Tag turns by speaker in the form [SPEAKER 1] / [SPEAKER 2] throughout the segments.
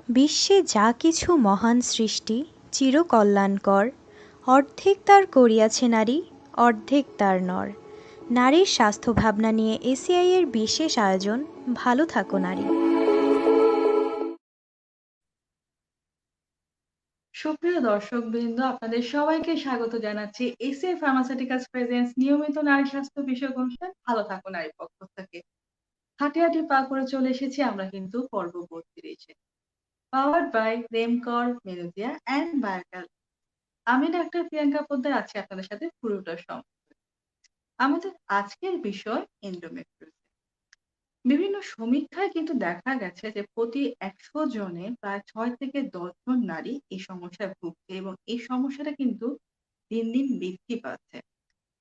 [SPEAKER 1] বিশ্বে যা কিছু মহান সৃষ্টি চিরকল্যাণকর, অর্ধেক তার করিয়াছে নারী, অর্ধেক তার নর। নারীর স্বাস্থ্য ভাবনা নিয়ে এসিআই এর বিশেষ আয়োজন ভালো থাকো নারী।
[SPEAKER 2] সুপ্রিয় দর্শকবৃন্দ, আপনাদের সবাইকে স্বাগত জানাচ্ছি এসিআই ফার্মাসিউটিক্যালস প্রেজেন্স নিয়মিত নারী স্বাস্থ্য বিষয়ক অনুষ্ঠান ভালো থাকো নারীর পক্ষ থেকে। হাঁটি হাঁটি পা করে চলে এসেছি আমরা কিন্তু পর্ব 32-এ, পাওয়ার্ড বাই রেমকর, মেলোডিয়া অ্যান্ড বায়োকাল। আমি ডাক্তার প্রিয়াঙ্কা পোদ্দার আছি আপনাদের সাথে পুরোটা সময়। আমাদের আজকের বিষয় এন্ডোমেট্রিওসিস। বিভিন্ন সমীক্ষায় কিন্তু দেখা গেছে যে প্রতি 100 জনে প্রায় 6 থেকে 10 জন নারী এই সমস্যায় ভুগছে এবং এই সমস্যাটা কিন্তু দিন দিন বৃদ্ধি পাচ্ছে।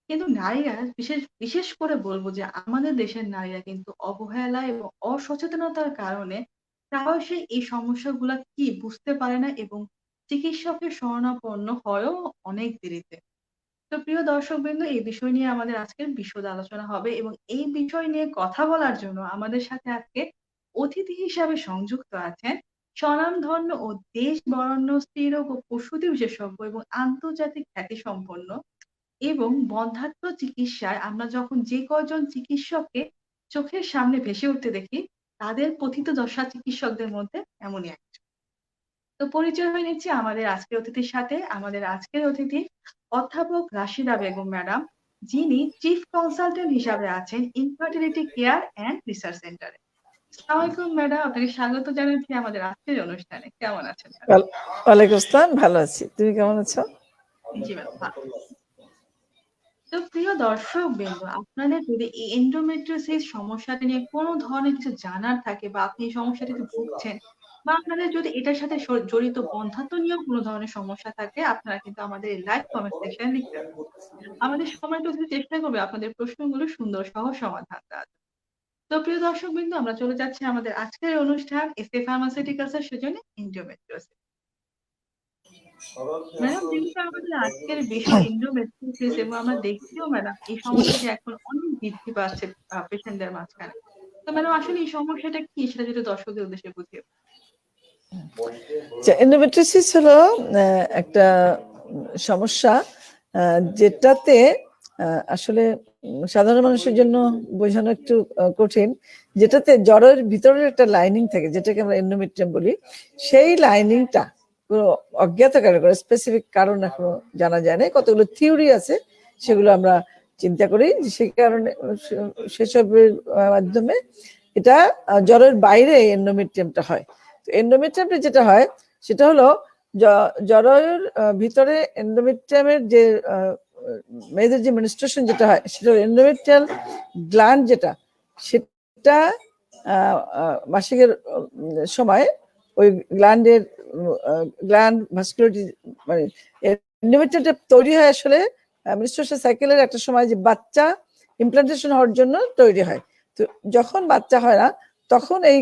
[SPEAKER 2] কিন্তু নারীরা বিশেষ বিশেষ করে বলবো যে আমাদের দেশের নারীরা কিন্তু অবহেলা এবং অসচেতনতার কারণে প্রায়শই এই সমস্যাগুলা কি বুঝতে পারে না এবং চিকিৎসকের শরণাপন্ন হয়ও অনেক দেরিতে। তো প্রিয় দর্শকবৃন্দ, এই বিষয় নিয়ে আমাদের আজকের বিশদ আলোচনা হবে এবং এই বিষয় নিয়ে কথা বলার জন্য আমাদের সাথে আজকে অতিথি হিসাবে সংযুক্ত আছেন স্বনামধন্য ও দেশ বরেণ্য স্ত্রীরোগ ও প্রসূতি বিশেষজ্ঞ এবং আন্তর্জাতিক খ্যাতিসম্পন্ন এবং বন্ধ্যাত্ব চিকিৎসায় আমরা যখন যে কয়জন চিকিৎসককে চোখের সামনে ভেসে উঠতে দেখি তাদের পথিতদশা চিকিৎসকদের মধ্যে এমনই একজন। তো পরিচয় হয়ে নিচ্ছি আমাদের আজকের অতিথির সাথে। আমাদের আজকের অতিথি অধ্যাপক রাশিদা বেগম ম্যাডাম, যিনি চিফ কনসালটেন্ট হিসাবে আছেন ইনফার্টিলিটি কেয়ার অ্যান্ড রিসার্চ সেন্টারে। আসসালামু আলাইকুম ম্যাডাম, আপনাকে স্বাগত জানাচ্ছি আমাদের আজকের অনুষ্ঠানে। কেমন আছেন ম্যাডাম?
[SPEAKER 3] ওয়ালাইকুম আসসালাম, ভালো আছি। তুমি কেমন আছো?
[SPEAKER 2] জি ম্যাডাম, ভালো। তো প্রিয় দর্শক বৃন্দ, আপনাদের যদি এই এন্ডোমেট্রিওসিস সমস্যাটা নিয়ে কোনো ধরনের কিছু জানার থাকে বা আপনি এই সমস্যাটিতে ভুগছেন বা আপনাদের যদি এটার সাথে জড়িত বন্ধ্যাত্ব নিয়েও কোনো ধরনের সমস্যা থাকে, আপনারা কিন্তু আমাদের এই লাইভ কমেন্ট সেকশনে লিখতে পারেন। আমাদের সময় তো চেষ্টা করবে আপনাদের প্রশ্নগুলো সুন্দর সহ সমাধান দেওয়ার। তো প্রিয় দর্শক বিন্দু, আমরা চলে যাচ্ছি আমাদের আজকের অনুষ্ঠান এসএ ফার্মাসিউটিক্যালস এর সৌজন্যে এন্ডোমেট্রিওসিস। ম্যাডাম, যেহেতু আমাদের আজকের বিষয় এন্ডোমেট্রিওসিস এবং আমরা দেখছিও ম্যাডাম এই সমস্যাটি এখন অনেক বৃদ্ধি পাচ্ছে পেশেন্টদের মাঝখানে। তো ম্যাডাম, আসলে এই সমস্যাটা কি সেটা যদি দর্শকদের উদ্দেশ্যে বুঝিয়ে।
[SPEAKER 3] এন্ডোমেট্রিওসিস হলো একটা সমস্যা, যেটাতে আসলে সাধারণ মানুষের জন্য বোঝানো একটু কঠিন। যেটাতে জরায়ুর ভিতরে একটা লাইনিং থাকে, যেটাকে আমরা এন্ডোমেট্রিয়াম বলি। সেই লাইনিংটা পুরো অজ্ঞাত কারণে, স্পেসিফিক কারণ এখনো জানা যায় না। কতগুলো থিওরি আছে, সেগুলো আমরা চিন্তা করি। সেই কারণে সেসবের মাধ্যমে এটা জরায়ুর বাইরে এন্ডোমেট্রিয়ামটা হয়। তো এন্ডোমেট্রিয়ামটা যেটা হয় সেটা হলো জরায়ুর ভিতরে এন্ডোমেট্রিয়ামের যে মেয়েদের যে মেনস্ট্রুয়েশন যেটা হয়, সেটা এন্ডোমেট্রিয়াল গ্ল্যান্ড যেটা, সেটা মাসিকের সময় ওই গ্ল্যান্ড ভাস্কুলারিটি, মানে এন্ডোমেট্রিয়ামটা তৈরি হয় আসলে মেনস্ট্রুয়েশন সাইকেলের একটা সময়, যে বাচ্চা ইমপ্লান্টেশন হওয়ার জন্য তৈরি হয়। তো যখন বাচ্চা হয় না, তখন এই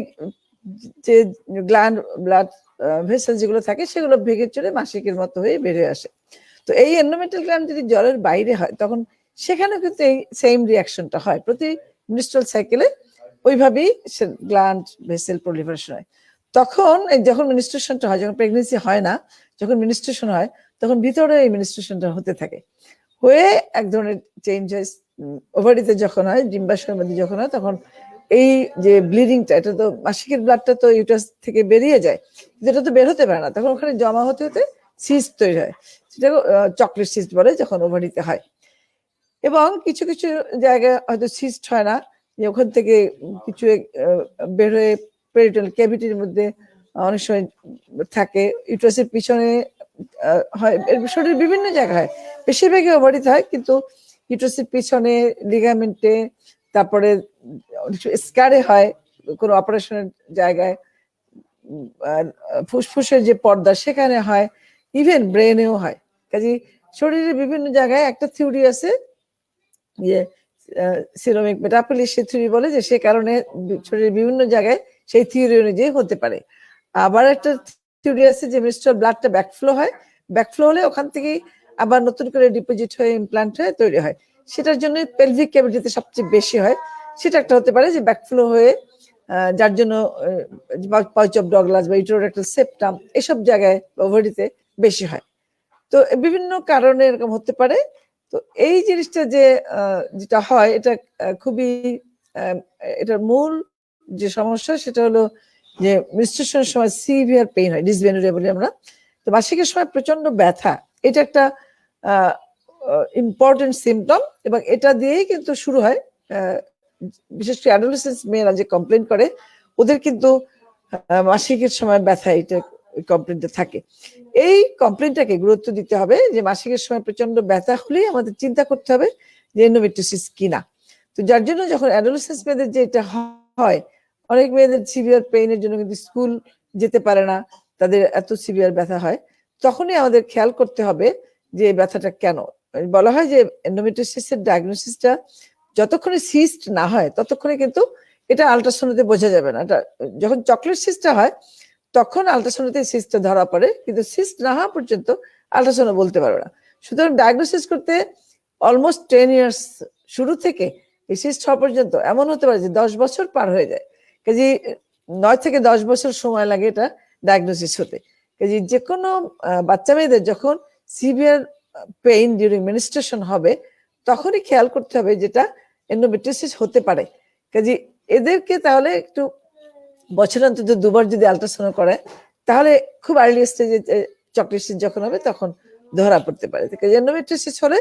[SPEAKER 3] যে গ্ল্যান্ড ব্লাড ভেসেল যেগুলো থাকে, সেগুলো ভেঙে চলে মাসিকের মতো হয়ে বেরিয়ে আসে। তো এই এন্ডোমেট্রিয়াল গ্ল্যান্ড যদি জলের বাইরে হয়, তখন সেখানে কিন্তু এই সেম রিয়াকশনটা হয় প্রতি মিনিস্ট্রাল সাইকেলে। ওইভাবেই গ্ল্যান্ড ভেসেল প্রলিফারেশন হয়। তখন যখন মিনিস্ট্রেশনটা হয়, যখন প্রেগনেন্সি হয় না, যখন মিনিস্ট্রেশন হয়, তখন ভিতরে এই মিনিস্ট্রেশনটা হতে থাকে, হয়ে এক ধরনের চেঞ্জ হয়। ওভারিতে যখন হয়, ডিম্বাশয়ের মধ্যে যখন হয়, তখন এই যে ব্লিডিংটা, এটা তো মাসিকের ব্লাডটা তো ইউটারাস থেকে বেরিয়ে যায়, যেটা তো বের হতে পারে না, তখন ওখানে জমা হতে হতে সিস্ট তৈরি হয়। সেটা চকলেট সিস্ট বলে, যখন ওভারিতে হয়। এবং কিছু কিছু জায়গায় হয়তো সিস্ট হয় না, যে ওখান থেকে কিছু বের হয়ে পেরিটোনাল ক্যাভিটির মধ্যে অনেক সময় থাকে, ইউটারাসের পিছনে হয়, শরীরের বিভিন্ন জায়গায় হয়, বেশিরভাগই ওভারিতে হয়, কিন্তু ইউটারাসের পিছনে, লিগামেন্টে, তারপরে স্কারে হয় কোনো অপারেশনের জায়গায়, ফুসফুসের যে পর্দা সেখানে হয়, ইভেন ব্রেনেও হয়। কাজে শরীরের বিভিন্ন জায়গায় একটা থিওরি আছে যে সিরোমিক মেটাপলিসিয়া থিওরি বলে, যে সে কারণে শরীরের বিভিন্ন জায়গায় সেই থিওরি অনুযায়ী হতে পারে। আবার একটা থিওরি আছে যে মিনিস্ট্রাল ব্লাডটা ব্যাকফ্লো হয়, ব্যাকফ্লো হলে ওখান থেকেই আবার নতুন করে ডিপোজিট হয়ে ইমপ্লান্ট হয়ে তৈরি হয়। সেটার জন্য পেলভিক ক্যাভিটিতে সবচেয়ে বেশি হয়। সেটা একটা হতে পারে যে ব্যাকফ্লো হয়ে যার জন্য পাউচ অফ ডগলাস বা ইউটেরোরেক্টাল সেপ্টাম এসব জায়গায় ওভারিতে বেশি হয়। তো বিভিন্ন কারণে এরকম হতে পারে। তো এই জিনিসটা যে যেটা হয় এটা খুবই এটার মূল যে সমস্যা সেটা হলো যে মেনস্ট্রুয়েশনের সময় সিভিয়ার পেইন হয়, ডিসমেনোরিয়া বলি আমরা। তো মাসিকের সময় প্রচন্ড ব্যথা, এটা একটা ইম্পর্টেন্ট সিমটম, এবং এটা দিয়েই কিন্তু শুরু হয়। বিশেষ করে অ্যাডোলেসেন্স মেয়েরা যে কমপ্লেন করে ওদের কিন্তু মাসিকের সময় ব্যথা এটা কমপ্লেনটা থাকে। এই কমপ্লেনটাকে গুরুত্ব দিতে হবে যে মাসিকের সময় প্রচন্ড ব্যথা হলেই আমাদের চিন্তা করতে হবে যে এন্ডোমেট্রিওসিস কিনা। তো যার জন্য যখন অ্যাডোলেসেন্স মেয়েদের যে এটা হয়, অনেক মেয়েদের সিভিয়ার পেইনের জন্য কিন্তু স্কুল যেতে পারে না, তাদের এত সিভিয়ার ব্যথা হয়, তখনই আমাদের খেয়াল করতে হবে যে ব্যথাটা কেন। বলা হয় যে এন্ডোমেট্রিওসিসের ডায়াগনোসিসটা যতক্ষণে সিস্ট না হয় ততক্ষণে কিন্তু এটা আল্ট্রাসাউন্ডে বোঝা যাবে না। এটা যখন চকলেট সিস্টটা হয় তখন আল্ট্রাসাউন্ডে সিস্টটা ধরা পড়ে, কিন্তু সিস্ট না হওয়া পর্যন্ত আল্ট্রাসাউন্ড বলতে পারবে না। সুতরাং ডায়াগনোসিস করতে অলমোস্ট 10 ইয়ার্স শুরু থেকে এই সিস্ট হওয়া পর্যন্ত এমন হতে পারে যে 10 বছর পার হয়ে যায়। কাজে 9 থেকে 10 বছর সময় লাগে এটা ডায়াগনোসিস হতে। কাজে যে কোনো বাচ্চা মেয়েদের যখন সিভিয়ার পেইন ডিউরিং মেনস্ট্রুয়েশন হবে তখনই খেয়াল করতে হবে যেটা এন্ডোমেট্রিওসিস হতে পারে। কাজে এদেরকে তাহলে একটু বছরে অন্তত 2 বার যদি আল্ট্রাসাউন্ড করে তাহলে খুব আর্লি স্টেজে চকলেট সিস্ট যখন হবে তখন ধরা পড়তে পারে। এন্ডোমেট্রিওসিস হলে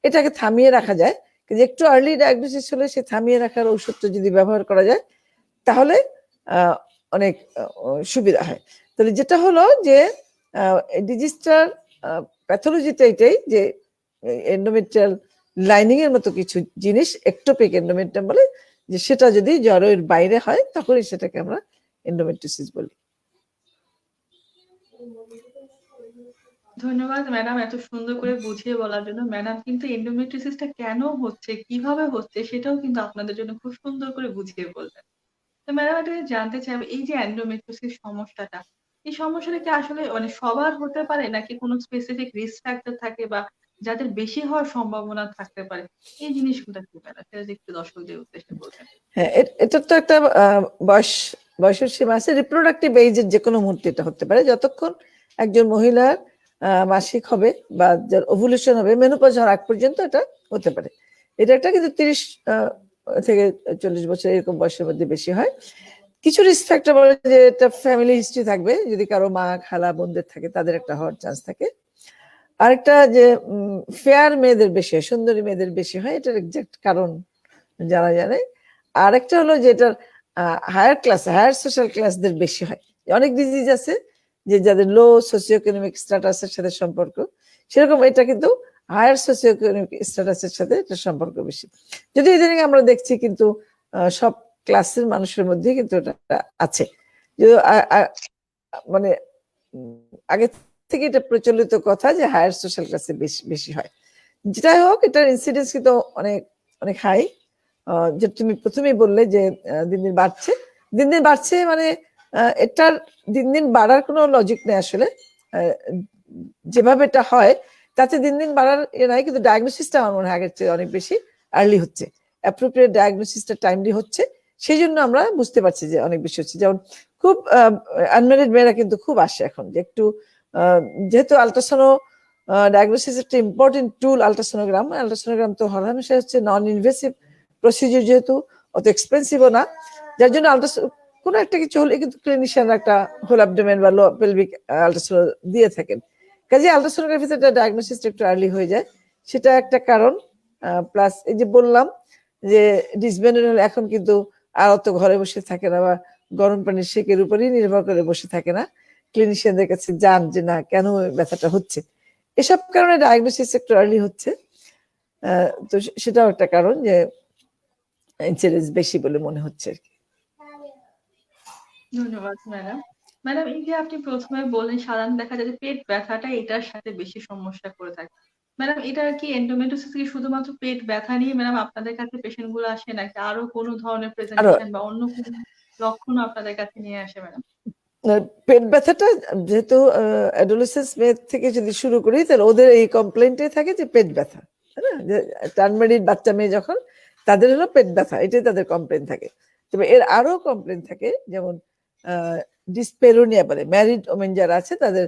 [SPEAKER 3] এটাকে থামিয়ে রাখা যায়, কিন্তু একটু আর্লি ডায়াগনোসিস হলে সে থামিয়ে রাখার ঔষধটা যদি ব্যবহার করা যায় তাহলে অনেক সুবিধা হয়। তাহলে যেটা হলো যে ডিজিজটার প্যাথোলজিটা এটাই যে এন্ডোমেট্রিয়াল লাইনিং এর মতো কিছু জিনিস একটোপিক এন্ডোমেট্রিয়াম বলে, যে সেটা যদি জরায়ুর বাইরে হয় তখনই সেটাকে আমরা এন্ডোমেট্রিওসিস বলি।
[SPEAKER 2] ধন্যবাদ ম্যাডাম এত সুন্দর করে বুঝিয়ে বলার জন্য। ম্যাডাম কিন্তু এন্ডোমেট্রিওসিসটা কেন হচ্ছে, কিভাবে হচ্ছে সেটাও কিন্তু আপনাদের জন্য খুব সুন্দর করে বুঝিয়ে বললেন। তো ম্যাডাম এটা জানতে চাইবো, এই যে এন্ডোমেট্রিওসিস সমস্যাটা, এই সমস্যাটা কি আসলে মানে সবার হতে পারে নাকি কোনো স্পেসিফিক রিস্ক ফ্যাক্টর থাকে বা যাদের বেশি হওয়ার সম্ভাবনা থাকতে পারে? এই জিনিসগুলো কি ম্যাডাম, সেটা যদি একটু দর্শকদের উদ্দেশ্যে বলতেন।
[SPEAKER 3] হ্যাঁ, এটা তো একটা বয়সের সীমা আছে। রিপ্রোডাক্টিভ এজের যে কোনো মুহূর্তে এটা হতে পারে, যতক্ষণ একজন মহিলার মাসিক হবে বা যার ওভুলেশন হবে, মেনোপজ হওয়ার আগ পর্যন্ত এটা হতে পারে। এটা একটা কিন্তু 30 থেকে 40 বছর এরকম বয়সের মধ্যে বেশি হয়। কিছু রিস্ক ফ্যাক্টর বলে যে এটা ফ্যামিলি হিস্ট্রি থাকবে, যদি কারো মা খালা বোনদের থাকে তাদের একটা হওয়ার চান্স থাকে। আরেকটা যে ফেয়ার মেয়েদের বেশি হয়, সুন্দরী মেয়েদের বেশি হয়, এটার এক্সাক্ট কারণ জানা জানে। আরেকটা হলো যে এটার হায়ার ক্লাস, হায়ার সোশ্যাল ক্লাসদের বেশি হয়। অনেক ডিজিজ আছে যে যাদের লো সোশিও ইকোনমিক স্ট্যাটাসের সাথে সম্পর্ক, সেরকম এটা কিন্তু হায়ার সোশিও ইকোনমিক স্ট্যাটাসের সাথে এটা সম্পর্ক বেশি। যদি ইদানিং আমরা দেখছি কিন্তু সব ক্লাসের মানুষের মধ্যে কিন্তু এটা আছে, মানে আগে থেকে এটা প্রচলিত কথা যে হায়ার সোশ্যাল ক্লাসে বেশি হয়। যেটাই হোক, এটার ইনসিডেন্স কিন্তু অনেক অনেক হাই। যে তুমি প্রথমেই বললে যে দিন দিন বাড়ছে, দিন দিন বাড়ছে, মানে এটার দিন দিন বাড়ার কোনো লজিক নেই আসলে। যেভাবে এটা হয় তাতে দিন দিন বাড়ার নাই, কিন্তু ডায়াগনোসিসটা আমার মনে হয় আগের চেয়ে অনেক বেশি আর্লি হচ্ছে, অ্যাপ্রোপ্রিয়েট ডায়াগনোসিসটা টাইমলি হচ্ছে, সেই জন্য আমরা বুঝতে পারছি যে অনেক বেশি হচ্ছে। যেমন খুব আনম্যারিড মেয়েরা কিন্তু খুব আসে এখন, যে একটু যেহেতু আলট্রাসাউন্ড ডায়াগনোসিস একটা ইম্পর্টেন্ট টুল। আলট্রাসোনোগ্রাম তো হরহামেশা হচ্ছে নন ইনভেসিভ প্রসিডিউর, যেহেতু অত এক্সপেন্সিভও না, যার জন্য কোনো একটা কিছু হলে কিন্তু ক্লিনিশিয়ান একটা হোল অ্যাবডোমেন বা লো পেলভিক আলট্রাসাউন্ড দিয়ে থাকেন। কাজে আলট্রাসোনোগ্রাফিতে ডায়াগনোসিসটা একটু আর্লি হয়ে যায়, সেটা একটা কারণ। প্লাস এই যে বললাম যে ডিসমেনোরিয়া এখন কিন্তু আর অত ঘরে বসে থাকে না, বা গরম পানির সেকের উপরই নির্ভর করে বসে থাকে না, ক্লিনিশিয়ানদের কাছে যান যে না কেন ব্যথাটা হচ্ছে। এসব কারণে ডায়াগনোসিস একটু আর্লি হচ্ছে। তো সেটাও একটা কারণ যে ইনসিডেন্স বেশি বলে মনে হচ্ছে আর কি।
[SPEAKER 2] ধন্যবাদ ম্যাডাম। ম্যাডাম এই যে আপনি প্রথমে বললেন সাধারণত দেখা যায় যে পেট ব্যথাটা এটার সাথে বেশি সমস্যা করে থাকে। ম্যাডাম এটা কি এন্ডোমেট্রিওসিস কি শুধুমাত্র পেট ব্যথা নিয়ে ম্যাডাম আপনাদের কাছে পেশেন্ট গুলো আসে, নাকি আরো কোনো ধরনের
[SPEAKER 3] আরো
[SPEAKER 2] প্রেজেন্টেশন বা অন্য কোনো লক্ষণ আপনাদের কাছে নিয়ে আসে ম্যাডাম?
[SPEAKER 3] পেট ব্যথাটা যেহেতু অ্যাডোলেসেন্স মেয়ে থেকে যদি শুরু করি তাহলে ওদের এই কমপ্লেন্টে থাকে যে পেট ব্যথা, তাই না? যে টার্মারিড বাচ্চা মেয়ে যখন, তাদের হলো পেট ব্যথা, এটাই তাদের কমপ্লেন থাকে। তবে এর আরো কমপ্লেন থাকে, যেমন ডিসপেরোনিয়া বলে, ম্যারিড ওমেন যারা আছে তাদের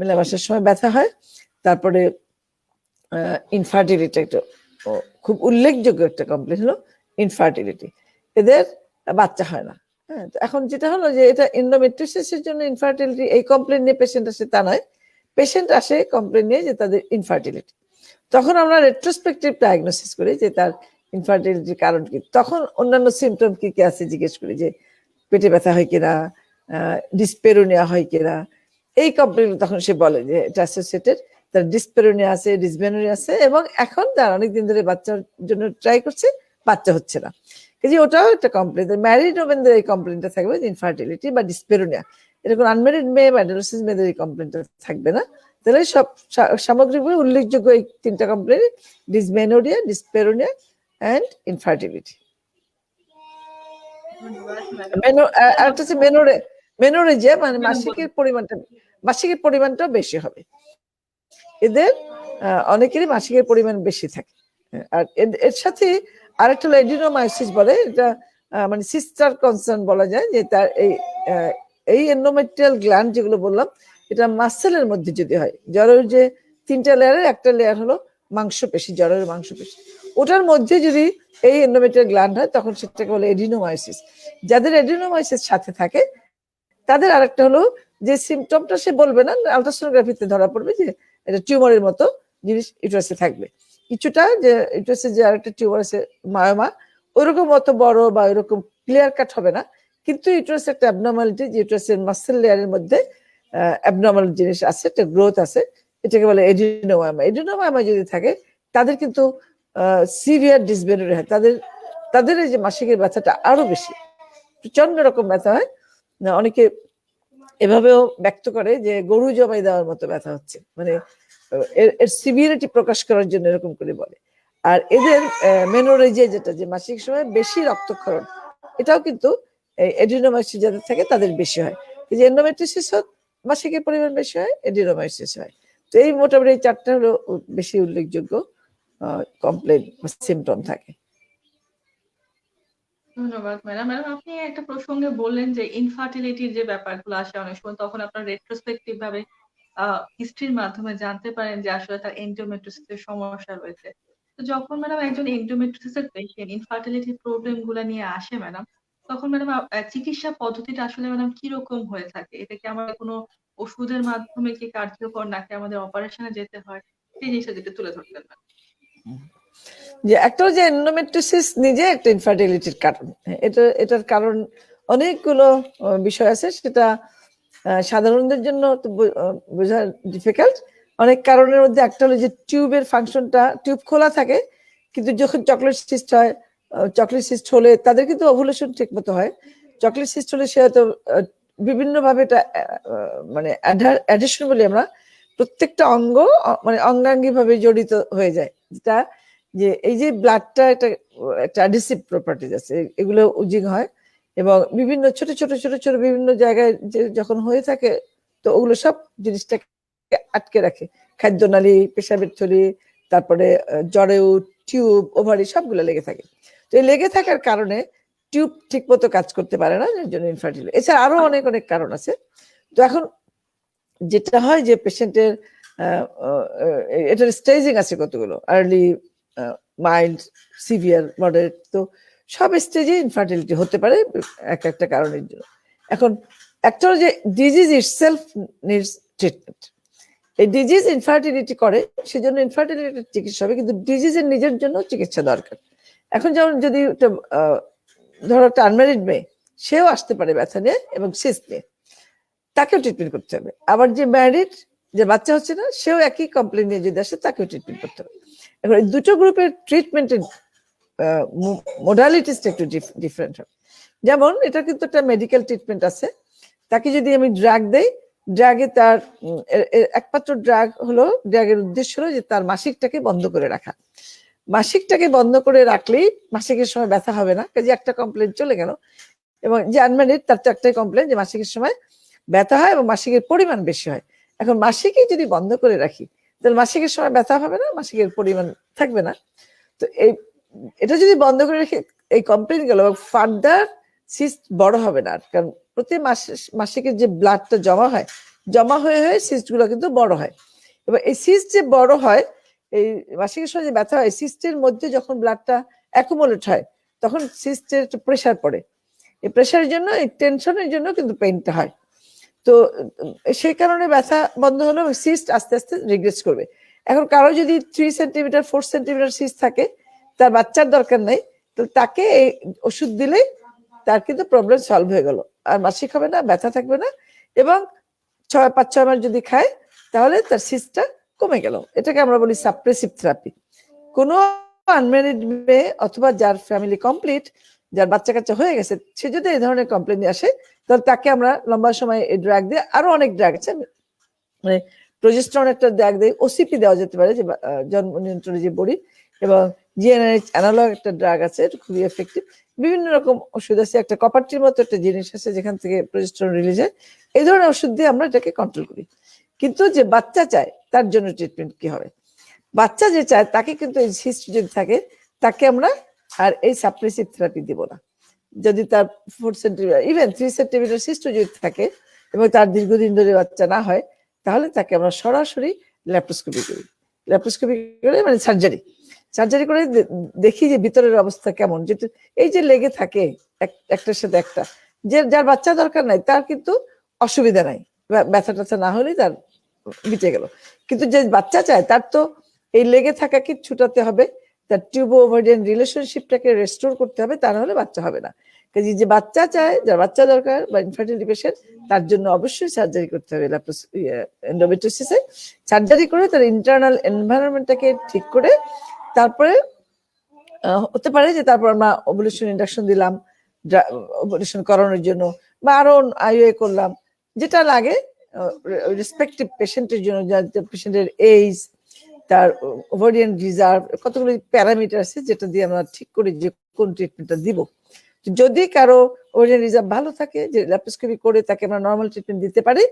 [SPEAKER 3] মেলামেশার সময় ব্যথা হয়। তারপরে ইনফার্টিলিটি একটা খুব উল্লেখযোগ্য একটা কমপ্লেন হলো ইনফার্টিলিটি, এদের বাচ্চা হয় না। হ্যাঁ, এখন যেটা হলো যে এটা এন্ডোমেট্রিওসিসের জন্য ইনফার্টিলিটি এই কমপ্লেন নিয়ে পেশেন্ট আসে তা নয়, পেশেন্ট আসে কমপ্লেন নিয়ে যে তাদের ইনফার্টিলিটি। তখন আমরা রেট্রোস্পেক্টিভ ডায়াগনোসিস করি যে তার ইনফার্টিলিটির কারণ কি, তখন অন্যান্য সিমটম কি কি আছে জিজ্ঞেস করি, যে পেটে ব্যথা হয় কিনা, ডিসপেরোনিয়া হয় কিনা। এই কমপ্লেন তখন সে বলে যে এটা অ্যাসোসিয়েটেড, তার ডিসপেরোনিয়া আছে, ডিসমেনোরিয়া আছে, এবং এখন তার অনেকদিন ধরে বাচ্চার জন্য ট্রাই করছে, বাচ্চা হচ্ছে না। কাজে ওটাও একটা কমপ্লেন। ম্যারিড ওমেনদের এই কমপ্লেনটা থাকবে ইনফার্টিলিটি বা ডিসপেরোনিয়া। এরকম আনম্যারিড মেয়ে বা অ্যাডোলেসেন্ট মেয়েদের এই কমপ্লেনটা থাকবে না। তাহলে সব সামগ্রিকভাবে উল্লেখযোগ্য এই তিনটা কমপ্লেন: ডিসমেনোরিয়া, ডিসপেরোনিয়া অ্যান্ড ইনফার্টিলিটি।
[SPEAKER 2] ধন্যবাদ ম্যাডাম।
[SPEAKER 3] আরেকটা হচ্ছে মেনোরেজিয়া, মানে মাসিকের পরিমাণটাও বেশি হবে এদের। অনেকেরই মাসিকের পরিমাণ বেশি থাকে। আর এর সাথে আরেকটা হলো এডিনোমায়োসিস বলে, এটা মানে সিস্টার কনসার্ন বলা যায়, যে তার এই এন্ডোমেট্রিয়াল গ্ল্যান্ড যেগুলো বললাম, এটা মাসেলের মধ্যে যদি হয়, জ্বরের যে 3টা লেয়ারের একটা লেয়ার হলো মাংসপেশি, জ্বরের মাংসপেশি, ওটার মধ্যে যদি এই এন্ডোমেট্রিয়াল গ্ল্যান্ড হয় তখন সেটাকে বলে এডিনোমায়োসিস। যাদের এডিনোমায়োসিস সাথে থাকে তাদের আরেকটা হলো যে সিমটমটা সে বলবে না, আলট্রাসোনোগ্রাফিতে ধরা পড়বে যে এটা টিউমারের মতো জিনিস ইউটারাসে থাকবে কিছুটা, যে ইউটারাসে যে আরেকটা টিউমার আছে মায়োমা, ওইরকম অত বড় বা ওইরকম ক্লিয়ার কাট হবে না, কিন্তু ইউটারাসে একটা অ্যাবনর্মালিটি, যে ইউটারাসের মাসেল লেয়ারের মধ্যে অ্যাবনর্মাল জিনিস আছে, একটা গ্রোথ আছে, এটাকে বলে এডিনোমায়োমা। এডিনোমায়োমা যদি থাকে তাদের কিন্তু সিভিয়ার ডিসমেনোরিয়া হয়, তাদের এই যে মাসিকের ব্যথাটা আরো বেশি, প্রচন্ড রকম ব্যথা হয়। অনেকে এভাবেও ব্যক্ত করে যে গরু জবাই দেওয়ার মতো ব্যথা হচ্ছে, মানে এর সিভিয়ারিটি প্রকাশ করার জন্য এরকম করে বলে। আর এদের মেনোরেজিয়া, যেটা যে মাসিক সময় বেশি রক্তক্ষরণ, এটাও কিন্তু এডিনোমায়োসিস যাদের থাকে তাদের বেশি হয়। এই যে এন্ডোমেট্রিওসিস মাসিকের পরিমাণ বেশি হয়, এডিনোমায়োসিস হয়। তো এই মোটামুটি এই 4টা হলো বেশি উল্লেখযোগ্য কমপ্লেন সিমটম থাকে।
[SPEAKER 2] ধন্যবাদ ম্যাডাম। ম্যাডাম, আপনি একটা প্রসঙ্গে বললেন যে ইনফার্টিলিটির যে ব্যাপারগুলো আসে অনেক সময়, তখন আপনার রেট্রোস্পেক্টিভ ভাবে হিস্ট্রির মাধ্যমে জানতে পারেন যে আসলে তার এন্ডোমেট্রিওসিসের সমস্যা রয়েছে। তো যখন ম্যাডাম একজন এন্ডোমেট্রিওসিসের পেশেন্ট ইনফার্টিলিটি প্রবলেম গুলা নিয়ে আসে ম্যাডাম, তখন ম্যাডাম চিকিৎসা পদ্ধতিটা আসলে ম্যাডাম কিরকম হয়ে থাকে? এটা কি আমাদের কোনো ওষুধের মাধ্যমে কি কার্যকর, নাকি আমাদের অপারেশনে যেতে হয়? সেই জিনিসটা যেটা তুলে ধরতেন ম্যাডাম।
[SPEAKER 3] যে একটা যে এন্ডোমেট্রিওসিস নিজে একটা ইনফার্টিলিটির কারণ, এটার কারণ অনেকগুলো বিষয় আছে, সেটা সাধারণদের জন্য বোঝা ডিফিকাল্ট। অনেক কারণের মধ্যে একটা হলো যে টিউবের ফাংশনটা, টিউব খোলা থাকে, কিন্তু যখন চকলেট সিস্ট হয়, চকলেট সিস্ট হলে তাদের কিন্তু ওভুলেশন ঠিক মতো হয়। চকলেট সিস্ট হলে সে হয়তো বিভিন্ন ভাবে এটা মানে অ্যাডিশন বলি আমরা, প্রত্যেকটা অঙ্গ মানে অঙ্গাঙ্গি ভাবে জড়িত হয়ে যায়, যেটা যে এই যে ব্লাডটা একটা অ্যাডিসিভ প্রপার্টিজ আছে, এগুলো উজিং হয় এবং বিভিন্ন ছোট ছোট ছোট ছোট বিভিন্ন জায়গায় যখন হয়ে থাকে, তো ওগুলো সব জিনিসটাকে আটকে রাখে, খাদ্যনালী, পেশাবের থলি, তারপরে জরায়ু, টিউব, ওভারি সবগুলো লেগে থাকে। তো এই লেগে থাকার কারণে টিউব ঠিক মতো কাজ করতে পারে না, এর জন্য ইনফার্টিলিটি। এছাড়া আরো অনেক অনেক কারণ আছে। তো এখন যেটা হয় যে পেশেন্টের এটার স্টেজিং আছে কতগুলো, আর্লি, মাইল্ড, সিভিয়ার, মডারেট, তো সব স্টেজে ইনফার্টিলিটি হতে পারে একটা কারণের জন্য। এখন একটা যে ডিজিজ ইটসেলফ নিডস ট্রিটমেন্ট, এই ডিজিজ ইনফার্টিলিটি করে, সেজন্য ইনফার্টিলিটির চিকিৎসা হবে, কিন্তু ডিজিজের নিজের জন্য চিকিৎসা দরকার। এখন যেমন যদি ধরো একটা আনম্যারিড মেয়ে, সেও আসতে পারে ব্যথা নিয়ে এবং সিস্ট নিয়ে, তাকেও ট্রিটমেন্ট করতে হবে। আবার যে ম্যারিড, যে বাচ্চা হচ্ছে না, সেও একই কমপ্লেন নিয়ে যদি আসে, তাকেও ট্রিটমেন্ট করতে হবে। এখন এই দুটো গ্রুপের ট্রিটমেন্টের মোডালিটিসটা একটু ডিফারেন্ট হবে। যেমন এটা কিন্তু একটা মেডিকেল ট্রিটমেন্ট আছে, তাকে যদি আমি ড্রাগ দেই, ড্রাগে তার একমাত্র ড্রাগ হলো, ড্রাগের উদ্দেশ্য হলো যে তার মাসিকটাকে বন্ধ করে রাখা। মাসিকটাকে বন্ধ করে রাখলেই মাসিকের সময় ব্যথা হবে না, কাজে একটা কমপ্লেন চলে গেল। এবং যে আনম্যারিড, তার তো একটাই কমপ্লেন যে মাসিকের সময় ব্যথা হয় এবং মাসিকের পরিমাণ বেশি হয়। এখন মাসিকে যদি বন্ধ করে রাখি, তাহলে মাসিকের সময় ব্যথা হবে না, মাসিকের পরিমাণ থাকবে না। তো এই এটা যদি বন্ধ করে রেখে এই কমপ্লেন গেল, ফার্দার সিস্ট বড় হবে না, কারণ প্রতি মাসিকের যে ব্লাডটা জমা হয়ে সিস্ট গুলো কিন্তু বড় হয়। এবার এই সিস্ট যে বড় হয়, এই মাসিকের সময় যে ব্যথা হয়, সিস্টের মধ্যে যখন ব্লাডটা অ্যাকুমুলেট হয় তখন সিস্টের একটা প্রেশার পড়ে। এই প্রেশারের জন্য, এই টেনশনের জন্য কিন্তু পেইনটা হয়। তো সেই কারণে ব্যথা বন্ধ হলো, সিস্ট আস্তে আস্তে রিগ্রেস করবে। এখন কারো যদি 3 সেন্টিমিটার 4 সেন্টিমিটার সিস্ট থাকে, তার বাচ্চার দরকার নেই, তো তাকে এই ওষুধ দিলেই তার কিন্তু প্রবলেম সলভ হয়ে গেল, আর মাসিক হবে না, ব্যথা থাকবে না, এবং 5-6 মাস যদি খায় তাহলে তার সিস্টটা কমে গেল। এটাকে আমরা বলি সাপ্রেসিভ থেরাপি। কোনো আনম্যারিড মেয়ে অথবা যার ফ্যামিলি কমপ্লিট, যার বাচ্চা কাচ্চা হয়ে গেছে, সে যদি এই ধরনের কমপ্লেন নিয়ে আসে, তাহলে তাকে আমরা লম্বা সময় এই ড্রাগ দিয়ে, আরো অনেক ড্রাগ আছে, মানে প্রোজেস্টেরন একটা ড্রাগ দেয়, ওসিপি দেওয়া যেতে পারে, যে জন্ম নিয়ন্ত্রণের যে বড়ি, এবং জিএনএইচ অ্যানালগ একটা ড্রাগ আছে, এটা খুবই এফেক্টিভ। বিভিন্ন রকম ওষুধ আছে, একটা কপারটির মতো একটা জিনিস আছে যেখান থেকে প্রোজেস্টেরন রিলিজ হয়। এই ধরনের ওষুধ দিয়ে আমরা এটাকে কন্ট্রোল করি। কিন্তু যে বাচ্চা চায় তার জন্য ট্রিটমেন্ট কি হবে? বাচ্চা যে চায় তাকে কিন্তু এই সিস্ট যদি থাকে, তাকে আমরা আর এই সাপ্রেসিভ থেরাপি দিব না। যদি তার 4 সেন্টিমিটার ইভেন 3 সেন্টিমিটার সিস্ট যদি থাকে এবং তার দীর্ঘদিন ধরে বাচ্চা না হয়, তাহলে তাকে আমরা সরাসরি ল্যাপ্রোস্কোপি করি। ল্যাপ্রোস্কোপি করে মানে সার্জারি করে দেখি যে ভিতরের অবস্থা কেমন। যেহেতু এই যে লেগে থাকে একটার সাথে একটা, যে যার বাচ্চা দরকার নাই তার কিন্তু অসুবিধা নাই, ব্যথা ট্যাথা না হলেই তার মিটে গেল। কিন্তু যে বাচ্চা চায় তার তো এই লেগে থাকাকে ছুটাতে হবে, তার টিউবো ওভারিয়ান রিলেশনশিপটাকে রেস্টোর করতে হবে, তা নাহলে বাচ্চা হবে না। কাজে যে বাচ্চা চায়, যার বাচ্চা দরকার বা ইনফার্টিলিটি পেশেন্ট, তার জন্য অবশ্যই সার্জারি করতে হবে। এন্ডোমেট্রিওসিসে সার্জারি করে তার ইন্টারনাল এনভায়রনমেন্টটাকে ঠিক করে তারপরে হতে পারে যে তারপর আমরা ওভুলেশন ইন্ডাকশন দিলাম ওভুলেশন করানোর জন্য, বা আরো আইইউএ করলাম, যেটা লাগে রেসপেক্টিভ পেশেন্টের জন্য, যার পেশেন্টের এজ, তার ওভারিয়ান রিজার্ভ, কতগুলো প্যারামিটার আছে যেটা দিয়ে আমরা ঠিক করি যে কোন ট্রিটমেন্টটা দিব। যদি কারো ওভারিয়ান রিজার্ভ ভালো থাকে, যে ল্যাপ্রোস্কোপি করে তাকে আমরা নর্মাল ট্রিটমেন্ট দিতে পারি,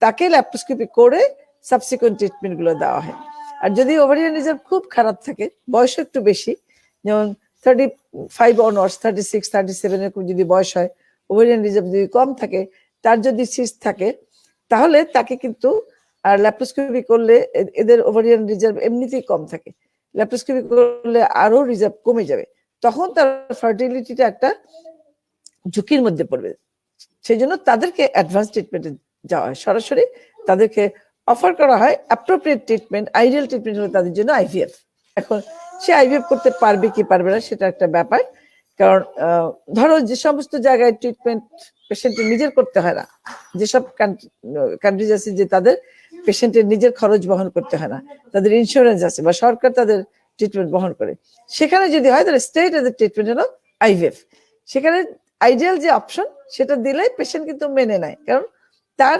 [SPEAKER 3] তাকে ল্যাপ্রোস্কোপি করে সাবসিকুয়েন্ট ট্রিটমেন্ট গুলো দেওয়া হয়। আর যদি ওভারিয়ান রিজার্ভ খুব খারাপ থাকে, বয়স একটু বেশি, যেমন 35 অনওয়ার্স, 36, 37 এরকম যদি বয়স হয়, ওভারিয়ান রিজার্ভ যদি কম থাকে, তার যদি সিস্ট থাকে, তাহলে তাকে কিন্তু আর ল্যাপ্রোস্কোপি করলে, এদের ওভারিয়ান রিজার্ভ এমনিতেই কম থাকে, ল্যাপ্রোস্কোপি করলে আরো রিজার্ভ কমে যাবে, তখন তার ফার্টিলিটিটা একটা ঝুঁকির মধ্যে পড়বে। সেই জন্য তাদেরকে অ্যাডভান্স ট্রিটমেন্টে যাওয়া হয়, সরাসরি তাদেরকে অফার করা হয় অ্যাপ্রোপ্রিয়েট ট্রিটমেন্ট। আইডিয়াল ট্রিটমেন্ট হলো তাদের জন্য আইভিএফ। এখন সে আইভিএফ করতে পারবে কি পারবে না সেটা একটা ব্যাপার, কারণ ধরো যে সমস্ত জায়গায় ট্রিটমেন্ট পেশেন্টের নিজের করতে হয় না, যেসব কান্ট্রিজ আছে যে তাদের পেশেন্টের নিজের খরচ বহন করতে হয় না, তাদের ইন্স্যুরেন্স আছে বা সরকার তাদের ট্রিটমেন্ট বহন করে, সেখানে যদি হয় তাহলে স্টেট এদের ট্রিটমেন্ট হলো আইভিএফ। সেখানে আইডিয়াল যে অপশন সেটা দিলে পেশেন্ট কিন্তু মেনে নেয়, কারণ তার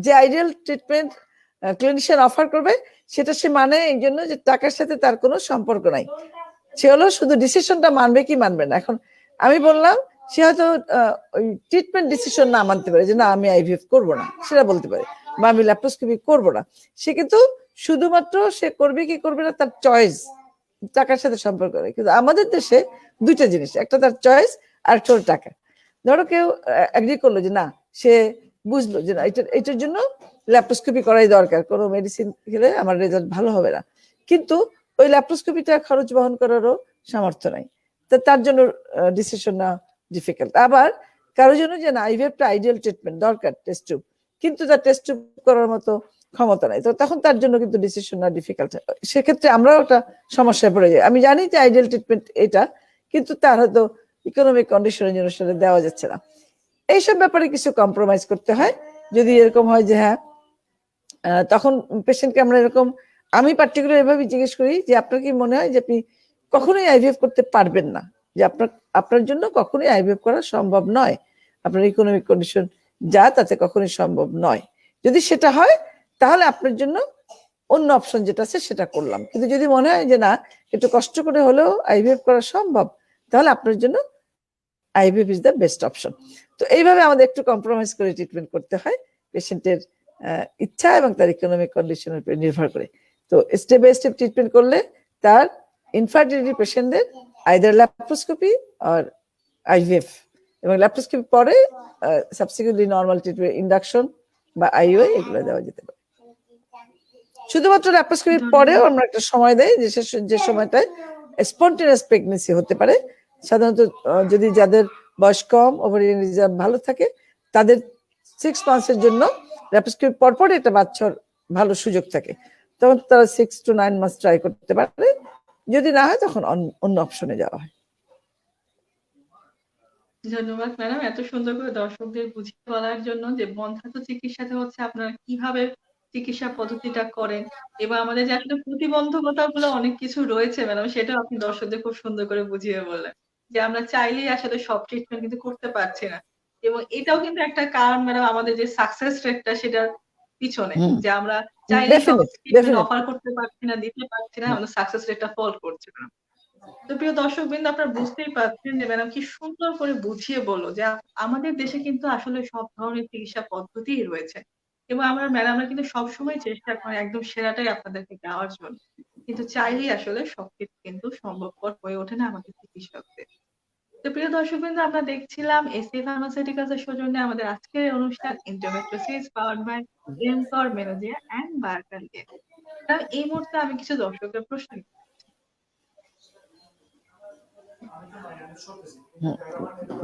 [SPEAKER 3] যে আইডিয়াল ট্রিটমেন্ট ক্লিনিশিয়ান অফার করবে সেটা সে মানে, এই জন্য যে টাকার সাথে তার কোনো সম্পর্ক নাই, সে হলো শুধু ডিসিশনটা মানবে কি মানবে না। এখন আমি বললাম, সে হয়তো ওই ট্রিটমেন্ট ডিসিশন না মানতে পারে, যে না আমি আইভিএফ করবো না, সেটা বলতে পারে, বা আমি ল্যাপ্রোস্কোপি করবো না, সে কিন্তু শুধুমাত্র সে করবে কি করবে না তার চয়েস, টাকার সাথে সম্পর্ক নেই। কিন্তু আমাদের দেশে দুইটা জিনিস, একটা তার চয়েস আর একটা হলো টাকা। ধরো কেউ এগ্রি করলো যে না, সে বুঝলো যে না এটার জন্য ল্যাপ্রোস্কোপি করাই দরকার, কোনো মেডিসিন খেলে আমার রেজাল্ট ভালো হবে না, কিন্তু ওই ল্যাপ্রোস্কোপিটা খরচ বহন করারও সামর্থ্য নাই, তার জন্য ডিসিশন না ডিফিকাল্ট। আবার কারোর জন্য যে না আইভিএফটা আইডিয়াল ট্রিটমেন্ট দরকার, টেস্ট টিউব, কিন্তু তার টেস্ট টিউব করার মতো ক্ষমতা নাই, তো তখন তার জন্য কিন্তু ডিসিশন না ডিফিকাল্ট। সেক্ষেত্রে আমরাও একটা সমস্যায় পড়ে যাই, আমি জানি যে আইডিয়াল ট্রিটমেন্ট এটা, কিন্তু তার হয়তো ইকোনমিক কন্ডিশনের জন্য সেটা দেওয়া যাচ্ছে না। এইসব ব্যাপারে কিছু কম্প্রোমাইজ করতে হয়। যদি এরকম হয় যে হ্যাঁ, তখন পেশেন্টকে আমরা এরকম, আমি পার্টিকুলার এভাবে জিজ্ঞেস করি যে আপনার কি মনে হয় যে আপনি কখনোই আইভিএফ করতে পারবেন না, যে আপনার জন্য কখনোই আইভিএফ করা সম্ভব নয়, আপনার ইকোনমিক কন্ডিশন যা তাতে কখনোই সম্ভব নয়। যদি সেটা হয় তাহলে আপনার জন্য অন্য অপশন যেটা আছে সেটা করলাম, কিন্তু যদি মনে হয় যে না একটু কষ্ট করে হলেও আইভিএফ করা সম্ভব, তাহলে আপনার জন্য IVF is the best option. তো এইভাবে আমাদের একটু কম্প্রোমাইজ করে ট্রিটমেন্ট করতে হয়, পেশেন্টের ইচ্ছা এবং তার ইকোনমিক কন্ডিশনের উপর নির্ভর করে। তো স্টেপ বাই স্টেপ ট্রিটমেন্ট করলে তার ইনফার্টিলিটি পেশেন্টদের আইদার ল্যাপ্রোস্কোপি আর আইভিএফ, এবং ল্যাপ্রোস্কোপি পরে সাবসিকুয়েন্টলি নর্মাল ট্রিটমেন্ট ইন্ডাকশন বা আইইউ এগুলো দেওয়া যেতে পারে। শুধুমাত্র ল্যাপ্রোস্কোপি পরেও আমরা একটা সময় দেয় যে সময়টায় স্পন্টেনিয়াস প্রেগনেন্সি হতে পারে। সাধারণত যদি যাদের বয়স কম, ওভারিয়ান রিজার্ভ ভালো থাকে, তাদের 6 মান্থসের জন্য ল্যাপ্রোস্কোপি পরপর একটা বাচ্চার ভালো সুযোগ থাকে, তখন তারা 6 to 9 মাস ট্রাই করতে পারে। যদি না হয় তখন অন্য অপশনে যাওয়া হয়।
[SPEAKER 2] ধন্যবাদ ম্যাডাম, এত সুন্দর করে দর্শকদের বুঝিয়ে বলার জন্য যে বন্ধ্যাত্ব চিকিৎসাতে হচ্ছে আপনারা কিভাবে চিকিৎসা পদ্ধতিটা করেন, এবং আমাদের যে আসলে প্রতিবন্ধকতা গুলো অনেক কিছু রয়েছে ম্যাডাম, সেটাও আপনি দর্শকদের খুব সুন্দর করে বুঝিয়ে বললেন যে আমরা চাইলেই আসলে সব ট্রিটমেন্ট কিন্তু করতে পারছি না, এবং এটাও কিন্তু একটা কারণ ম্যাডাম আমাদের যে সাকসেস রেটটা সেটার পিছনে, যে আমরা চাইলে সব ট্রিটমেন্ট অফার করতে পারছি না, দিতে পারছি না, আমাদের সাকসেস রেটটা ফল করছে না। তো প্রিয় দর্শক বৃন্দ, আপনারা বুঝতেই পারছেন যে ম্যাডাম কি সুন্দর করে বুঝিয়ে বললো যে আমাদের দেশে কিন্তু আসলে সব ধরনের চিকিৎসা পদ্ধতি রয়েছে, এবং আমরা ম্যাডামরা কিন্তু সবসময় চেষ্টা করি একদম সেরাটাই আপনাদেরকে দেওয়ার জন্য, কিন্তু চাইলেই আসলে সবকিছু কিন্তু সম্ভবপর হয়ে ওঠে না আমাদের চিকিৎসকদের। তো প্রিয় দর্শক বৃন্দ, আমরা দেখছিলাম এসএ ফার্মাসিউটিক্যালস এর সৌজন্যে আমাদের আজকের এই অনুষ্ঠান ইন্টারমেট্রোসিস পাওয়ার্ড বাই এমকর মেলোডিয়া এন্ড বার্কালিয়া। এই মুহূর্তে আমি কিছু দর্শকের প্রশ্ন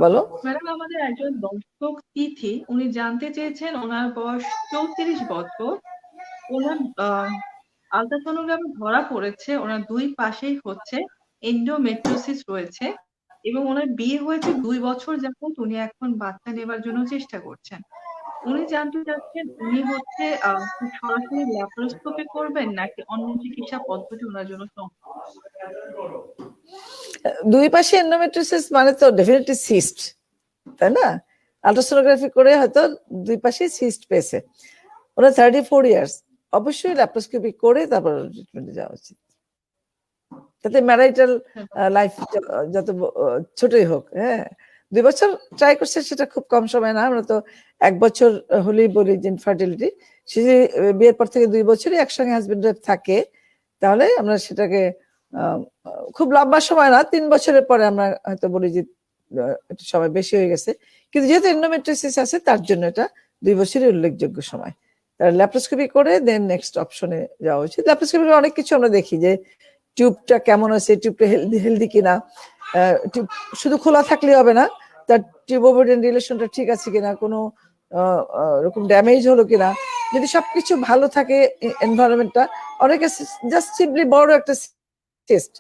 [SPEAKER 3] বলো
[SPEAKER 2] ম্যাডাম, আমাদের একজন দর্শক তিথি, উনি জানতে চেয়েছেন ওনার বয়স 34 বছর, ওনার আলট্রাসোনোগ্রামে ধরা পড়েছে ওনার 2 পাশেই হচ্ছে এন্ডোমেট্রিওসিস রয়েছে, এবং ওনার বিয়ে হয়েছে 2 বছর যাবত, উনি এখন বাচ্চা নেবার জন্য চেষ্টা করছেন। উনি জানতে চাচ্ছেন উনি হচ্ছে সরাসরি ল্যাপারোস্কোপি করবেন নাকি অন্য চিকিৎসা পদ্ধতি ওনার জন্য সম্ভব?
[SPEAKER 3] 2 পাশে এন্ডোমেট্রিওসিস মানে তো ডেফিনেটলি সিস্ট, তাই না? আলট্রাসোনোগ্রাফি করে হয়তো 2 পাশে সিস্ট পেয়েছে, ওরা 34 ইয়ার্স, অবশ্যই ল্যাপারোস্কোপি করে তারপর ট্রিটমেন্টে যাওয়া উচিত। তাতে ম্যারাইটাল লাইফ যত ছোটই হোক, হ্যাঁ 2 বছর ট্রাই করছে সেটা খুব কম সময় না। আমরা তো 1 বছর হলেই বলি যে ইনফার্টিলিটি, সে যে বিয়ের পর থেকে 2 বছরই একসঙ্গে হাজবেন্ড ওয়াইফ থাকে, তাহলে আমরা সেটাকে খুব লম্বা সময় না, 3 বছরের পরে আমরা হয়তো বলি যে একটু সময় বেশি হয়ে গেছে, কিন্তু যেহেতু এন্ডোমেট্রিওসিস আছে তার জন্য এটা 2 বছরই উল্লেখযোগ্য সময়। তার ল্যাপারোস্কোপি করে দেন নেক্সট অপশনে যাওয়া উচিত। ল্যাপারোস্কোপি অনেক কিছু আমরা দেখি যে টিউবটা কেমন আছে, টিউবটা হেলদি কিনা, টিউব শুধু খোলা থাকলে হবে না, তার টিউব ওভারিয়ান রিলেশনটা ঠিক আছে কিনা, কোনো রকম ড্যামেজ হলো কিনা, যদি সবকিছু ভালো থাকে এনভায়রনমেন্টটা, অনেকে জাস্ট সিম্পলি বড় একটা সিস্ট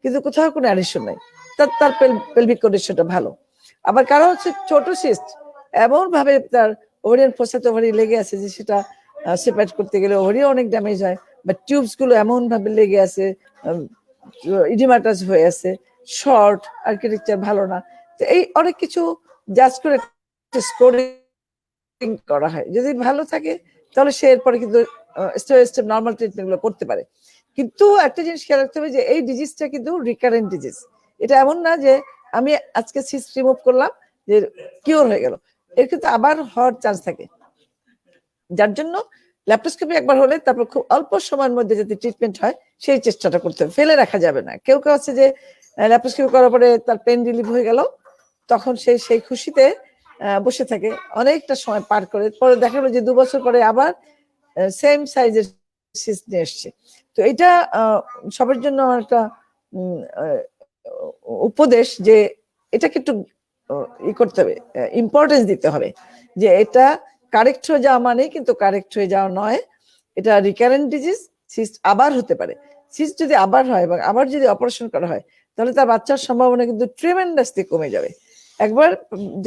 [SPEAKER 3] কিন্তু কোথাও কোনো অ্যাডিশন নাই, তার পেলভিক কন্ডিশনটা ভালো। আবার কারো হচ্ছে ছোট সিস্ট, এমন ভাবে তার ওভারিয়ান প্রস্তাত ওভারি লেগে আছে যে সেটা সেপারেট করতে গেলে ওভারি অনেক ড্যামেজ হয়, বা টিউবস গুলো এমন ভাবে লেগে আছে, ইডিমাটাস হয়ে আছে, শর্ট, আর্কিটেকচার ভালো না, তো এই অনেক কিছু জাজ করে স্কোরিং করা হয়। যদি ভালো থাকে তাহলে সে এরপরে কিন্তু স্টেপ নর্মাল ট্রিটমেন্ট গুলো করতে পারে। কিন্তু একটা জিনিস খেয়াল রাখতে হবে যে এই ডিজিজটা কিন্তু রিকারেন্ট ডিজিজ, এটা এমন না যে আমি আজকে সিস্ট রিমুভ করলাম যে কিওর হয়ে গেল, এর কিন্তু আবার হওয়ার চান্স থাকে। যার জন্য ল্যাপারোস্কোপি একবার হলে তারপর খুব অল্প সময়ের মধ্যে যদি ট্রিটমেন্ট হয় সেই চেষ্টাটা করতে হবে, ফেলে রাখা যাবে না। কেউ কেউ আছে যে ল্যাপারোস্কোপি করার পরে তার পেন রিলিভ হয়ে গেল, তখন সেই খুশিতে বসে থাকে, অনেকটা সময় পার করে, পরে দেখা গেলো যে 2 বছর পরে আবার সেম সাইজের সিস্ট নিয়ে এসছে। তো এটা সবার জন্য একটা উপদেশ যে এটাকে একটু ই করতে হবে, ইম্পর্টেন্স দিতে হবে যে এটা কারেক্ট হয়ে যাওয়া মানে কিন্তু কারেক্ট হয়ে যাওয়া নয়, এটা রিকারেন্ট ডিজিজ, সিস্ট আবার হতে পারে। সিস্ট যদি আবার হয় এবং আবার যদি অপারেশন করা হয় তাহলে তার বাচ্চার সম্ভাবনা কিন্তু ট্রিমেন্ডাসলি কমে যাবে। একবার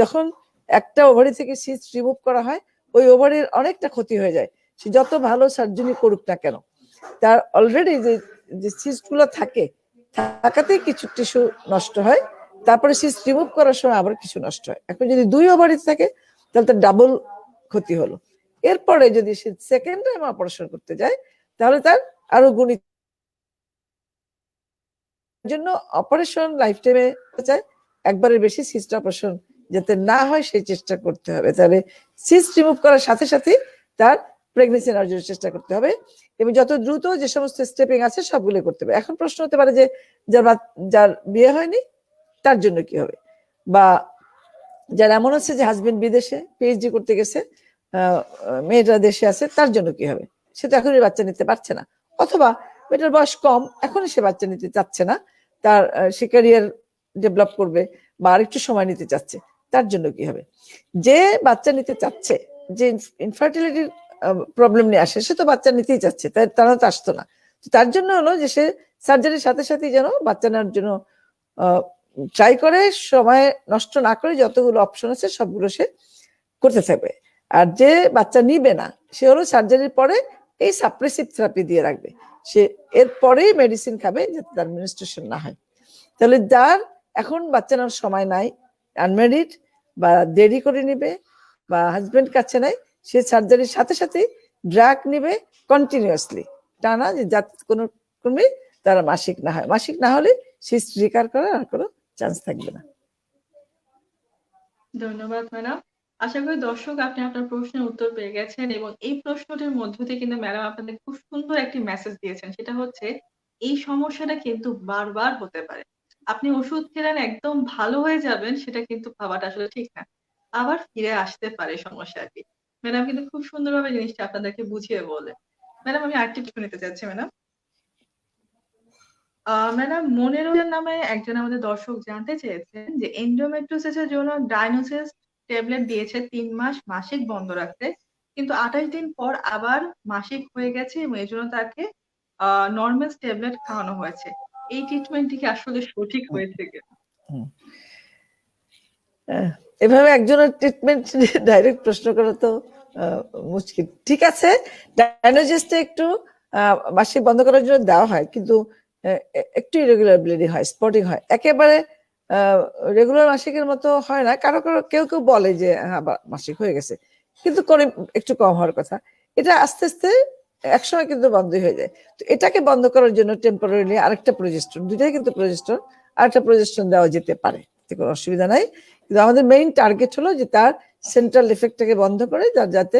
[SPEAKER 3] যখন একটা ওভারি থেকে সিস্ট রিমুভ করা হয়, ওই ওভারির অনেকটা ক্ষতি হয়ে যায়, সে যত ভালো সার্জারি করুক না কেন, তার অলরেডি যে সিস্ট গুলো থাকাতেই কিছু টিস্যু নষ্ট হয়, তারপরে সিস্ট রিমুভ করার সময় আবার কিছু নষ্ট হয়। এখন যদি 2 ওভারি থাকে তাহলে তার ডাবল ক্ষতি হলো। এরপরে যদি সে সেকেন্ড টাইম অপারেশন করতে যায় তাহলে তার আরো গুণিত জন্য অপারেশন লাইফ টাইমে চায়, একবারের বেশি সিস্ট অপারেশন যাতে না হয় সেই চেষ্টা করতে হবে। তাহলে সিস্ট রিমুভ করার সাথে সাথে তার প্রেগনেন্সি নেওয়ার জন্য চেষ্টা করতে হবে, এবং যত দ্রুত যে সমস্ত স্টেপিং আছে সবগুলো করতে হবে। এখন প্রশ্ন হতে পারে যে যার বিয়ে হয়নি তার জন্য কি হবে, বা যার এমন আছে যে হাজবেন্ড বিদেশে পিএইচডি করতে গেছে, মেয়েটা দেশে আছে, তার জন্য কি হবে? সে তো এখনই বাচ্চা নিতে পারছে না, অথবা মেয়েটার বয়স কম, এখনই সে বাচ্চা নিতে চাচ্ছে না, তার সে ক্যারিয়ার ডেভেলপ করবে বা আরেকটু সময় নিতে চাচ্ছে, তার জন্য কি হবে? যে বাচ্চা নিতে চাচ্ছে, যে ইনফার্টিলিটির প্রবলেম নিয়ে আসে, সে তো বাচ্চা নিতেই চাচ্ছে, তারা তো আসতো না। তার জন্য হলো যে সে সার্জারির সাথে সাথে যেন বাচ্চা নেওয়ার জন্য ট্রাই করে, সময় নষ্ট না করে যতগুলো অপশন আছে সবগুলো সে করতে থাকবে। আর যে বাচ্চা নিবে না, সে হলো সার্জারির পরে এই সাপ্রেসিভ থেরাপি দিয়ে রাখবে, সে এরপরেই মেডিসিন খাবে যাতে তার মেনস্ট্রুয়েশন না হয়। তাহলে যার এখন বাচ্চা নেওয়ার সময় নাই, আনম্যারিড বা দেরি করে নিবে বা হাজবেন্ড কাছে নাই, সে সার্জারির সাথে সাথে ড্রাগ নিবে কন্টিনিউয়াসলি, টানা, যে যাতে কোনো ক্রমে তারা মাসিক না হয়। মাসিক না হলে সে রিকার করার আর কোনো চান্স থাকবে না।
[SPEAKER 2] ধন্যবাদ ম্যাডাম। আশা করি দর্শক আপনি আপনার প্রশ্নের উত্তর পেয়ে গেছেন, এবং এই প্রশ্নটির মধ্য দিয়ে কিন্তু ম্যাডাম আপনাদের খুব সুন্দর একটি মেসেজ দিয়েছেন। সেটা হচ্ছে এই সমস্যাটা কিন্তু বারবার হতে পারে। আপনি ওষুধ খেলেন একদম ভালো হয়ে যাবেন, সেটা কিন্তু ভাবাটা আসলে ঠিক না। আবার ফিরে আসতে পারে সমস্যাটি। ম্যাডাম কিন্তু খুব সুন্দরভাবে জিনিসটা আপনাদেরকে বুঝিয়ে বলে। ম্যাডাম আমি আরেকটি প্রশ্ন নিতে চাচ্ছি ম্যাডাম। ম্যাডাম মনিরুল নামে একজন আমাদের দর্শক জানতে চেয়েছেন যে এন্ডোমেট্রিওসিসের জন্য ডায়াগনোসিস ট্যাবলেট দিয়েছে 3 মাস মাসিক বন্ধ রাখতে, কিন্তু 28 দিন পর আবার মাসিক হয়ে গেছে এবং এই জন্য তাকে নরমাস ট্যাবলেট খাওয়ানো হয়েছে। এই ট্রিটমেন্টটি কি আসলে সঠিক হয়েছে কিনা?
[SPEAKER 3] এভাবে একজনের ট্রিটমেন্ট ডাইরেক্ট প্রশ্ন করা তো মুশকিল। ঠিক আছে, ডায়াগনোসিসটা একটু মাসিক বন্ধ করার জন্য দেওয়া হয়, কিন্তু একটু ইরেগুলার ব্লিডিং হয়, স্পটিং হয়, একেবারে রেগুলার মাসিকের মতো হয় না। কারো কারো কেউ কেউ বলে যে হ্যাঁ মাসিক হয়ে গেছে, কিন্তু করে একটু কম হওয়ার কথা। এটা আস্তে আস্তে একসময় কিন্তু বন্ধই হয়ে যায়। তো এটাকে বন্ধ করার জন্য টেম্পোরারিলি আরেকটা প্রজেস্ট্রন, দুটাই কিন্তু প্রজেস্ট্রন, আরেকটা প্রজেস্ট্রন দেওয়া যেতে পারে, কোনো অসুবিধা নাই। কিন্তু আমাদের মেইন টার্গেট হলো যে তার সেন্ট্রাল এফেক্টটাকে বন্ধ করে, যাতে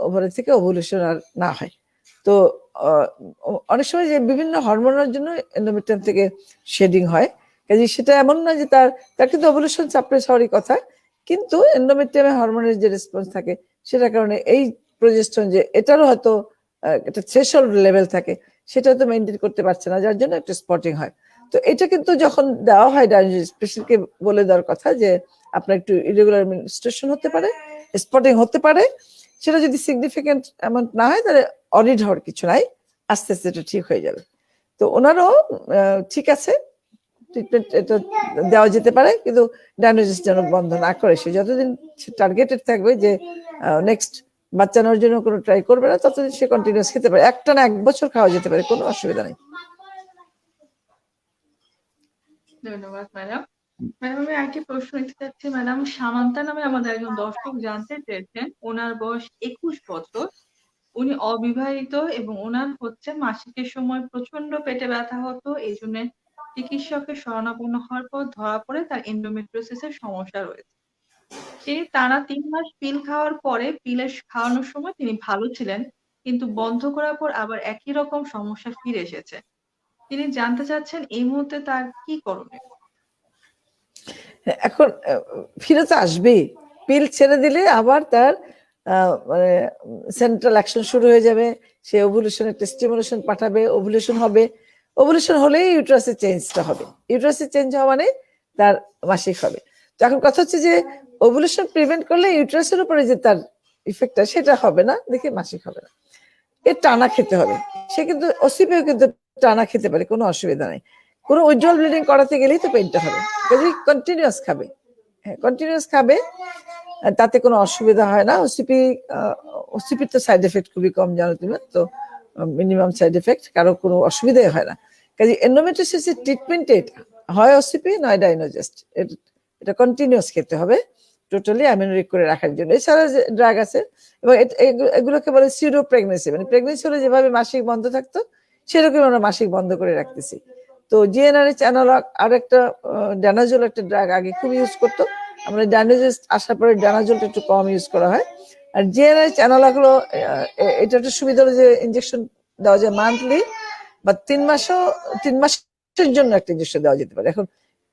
[SPEAKER 3] ওভারের থেকে ওভুলেশন আর না হয়। তো অনেক সময় যে বিভিন্ন হরমোনের জন্য এন্ডোমেট্রিয়াম থেকে শেডিং হয়, কাজে সেটা এমন না যে তার কিন্তু ওভুলেশন সাপ্রেস হওয়ারই কথা, কিন্তু এন্ডোমেট্রিয়ামে হরমোনের যে রেসপন্স থাকে সেটার কারণে এই প্রজেস্ট্রন যে এটারও হয়তো একটা থ্রেশহোল্ড লেভেল থাকে, সেটা তো মেনটেন করতে পারছে না, যার জন্য একটা স্পটিং হয়। তো এটা কিন্তু যখন দেওয়া হয় ডায়াগনোসিস, পেশেন্টকে বলে দেওয়ার কথা যে আপনার একটু ইরেগুলার মেনস্ট্রুয়েশন হতে পারে, স্পটিং হতে পারে, সেটা যদি সিগনিফিকেন্ট অ্যামাউন্ট না হয় তাহলে অডিট হওয়ার কিছু নাই, আস্তে আস্তে এটা ঠিক হয়ে যাবে। তো ওনারও ঠিক আছে, ট্রিটমেন্ট এটা দেওয়া যেতে পারে, কিন্তু ডায়াগনোসিস যেন বন্ধ না করে, সে যতদিন টার্গেটেড থাকবে যে নেক্সট বাচ্চা নেওয়ার জন্য কোনো ট্রাই করবে না, ততদিন সে কন্টিনিউয়াস খেতে পারে, একটা না 1 বছর খাওয়া যেতে পারে, কোনো অসুবিধা নেই।
[SPEAKER 2] ধন্যবাদ ম্যাডাম। ম্যাডাম আমি আরেকটি প্রশ্ন নিতে চাচ্ছি ম্যাডাম। সামান্তা নামে আমাদের একজন দর্শক জানতে চেয়েছেন, ওনার বয়স 21 বছর, উনি অবিবাহিত এবং ওনার হচ্ছে মাসিকের সময় প্রচন্ড পেটে ব্যথা হতো, এই জন্য চিকিৎসকের শরণাপন্ন হওয়ার পর ধরা পড়ে তার এন্ডোমেট্রিওসিসের সমস্যা রয়েছে। তিনি টানা 3 মাস পিল খাওয়ার পরে, পিলের খাওয়ানোর সময় তিনি ভালো ছিলেন, কিন্তু বন্ধ করার পর আবার একই রকম সমস্যা ফিরে এসেছে। তিনি জানতে চাচ্ছেন এই মুহূর্তে তার কি করণীয়?
[SPEAKER 3] এখন ফিরে তো আসবেই, পিল ছেড়ে দিলে আবার তার মানে সেন্ট্রাল অ্যাকশন শুরু হয়ে যাবে, সে ওভুলেশন একটা স্টিমুলেশন পাঠাবে, ওভুলেশন হবে, ওভুলেশন হলেই ইউট্রাসের চেঞ্জটা হবে, ইউট্রাসের চেঞ্জ হওয়া মানে তার মাসিক হবে। তো এখন কথা হচ্ছে যে ওভুলেশন প্রিভেন্ট করলে ইউট্রাসের উপরে যে তার ইফেক্টটা সেটা হবে না, দেখে মাসিক হবে না। এর টানা খেতে হবে, সে কিন্তু ওসিপিও কিন্তু টানা খেতে পারে, কোনো অসুবিধা নেই। কোনো উইথড্রল ব্লিডিং করাতে গেলেই তো পেনটা হবে, যদি কন্টিনিউয়াস খাবে, হ্যাঁ কন্টিনিউয়াস খাবে, তাতে কোনো অসুবিধা হয় না। ওসিপির তো সাইড এফেক্ট খুবই কম, জানো তুমি তো, মিনিমাম সাইড এফেক্ট, কারো কোনো অসুবিধাই হয় না। কাজে এন্ডোমেট্রিওসিসের ট্রিটমেন্ট এটা হয় ওসিপি নয় ডাইনোজেস্ট, এটা কন্টিনিউয়াস খেতে হবে টোটালি অ্যামিনোরিক করে রাখার জন্য। এছাড়া যে ড্রাগ আছে, এবং এগুলোকে বলে সিউডো প্রেগনেন্সি, মানে প্রেগনেন্সি হলে যেভাবে মাসিক বন্ধ থাকতো সেরকম আমরা মাসিক বন্ধ করে রাখতেছি। তো জিএনআরএইচ অ্যানালগ আর একটা ডানাজোল একটা ড্রাগ আগে খুব ইউজ করতো, আমরা ডানাজোল আসার পরে ডানাজোলটা একটু কম ইউজ করা হয়। আর জিএনআরএইচ অ্যানালগ হলো এটা একটা সুবিধা হলো যে ইনজেকশন দেওয়া যায় মান্থলি, বা 3 মাসের জন্য একটা ইঞ্জেকশন দেওয়া যেতে পারে। এখন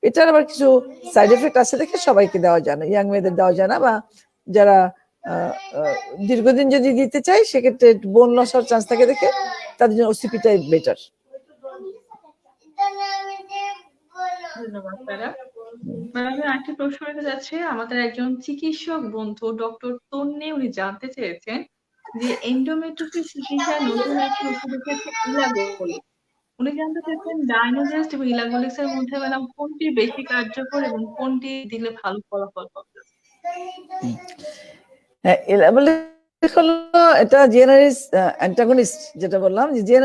[SPEAKER 3] এটার আবার কিছু সাইড এফেক্ট আছে দেখে সবাইকে দেওয়া যায় না, ইয়াং মেয়েদের দেওয়া যায় না, বা যারা দীর্ঘদিন যদি দিতে চাই সেক্ষেত্রে বোন লস হওয়ার চান্স থাকে দেখে তাদের জন্য ওসিপিটাই বেটার।
[SPEAKER 2] ধন্যবাদ ম্যাডাম। ম্যাডাম আমি আরেকটি প্রশ্ন করতে যাচ্ছি। আমাদের একজন চিকিৎসক বন্ধু ডক্টর তন্নি উনি জানতে চেয়েছেন যে এন্ডোমেট্রিওসিস চিকিৎসায় নতুন একটি ওষুধ এসেছে ইলাগোলিক। উনি জানতে চাচ্ছেন ডাইনোজেস্ট এবং ইলাগোলিক্স এর মধ্যে ম্যাডাম কোনটি বেশি কার্যকর এবং কোনটি দিলে ভালো ফলাফল পাবে?
[SPEAKER 3] হ্যাঁ, হলো এটা জেনারিস অ্যান্টাগনিস্ট, যেটা বললাম যে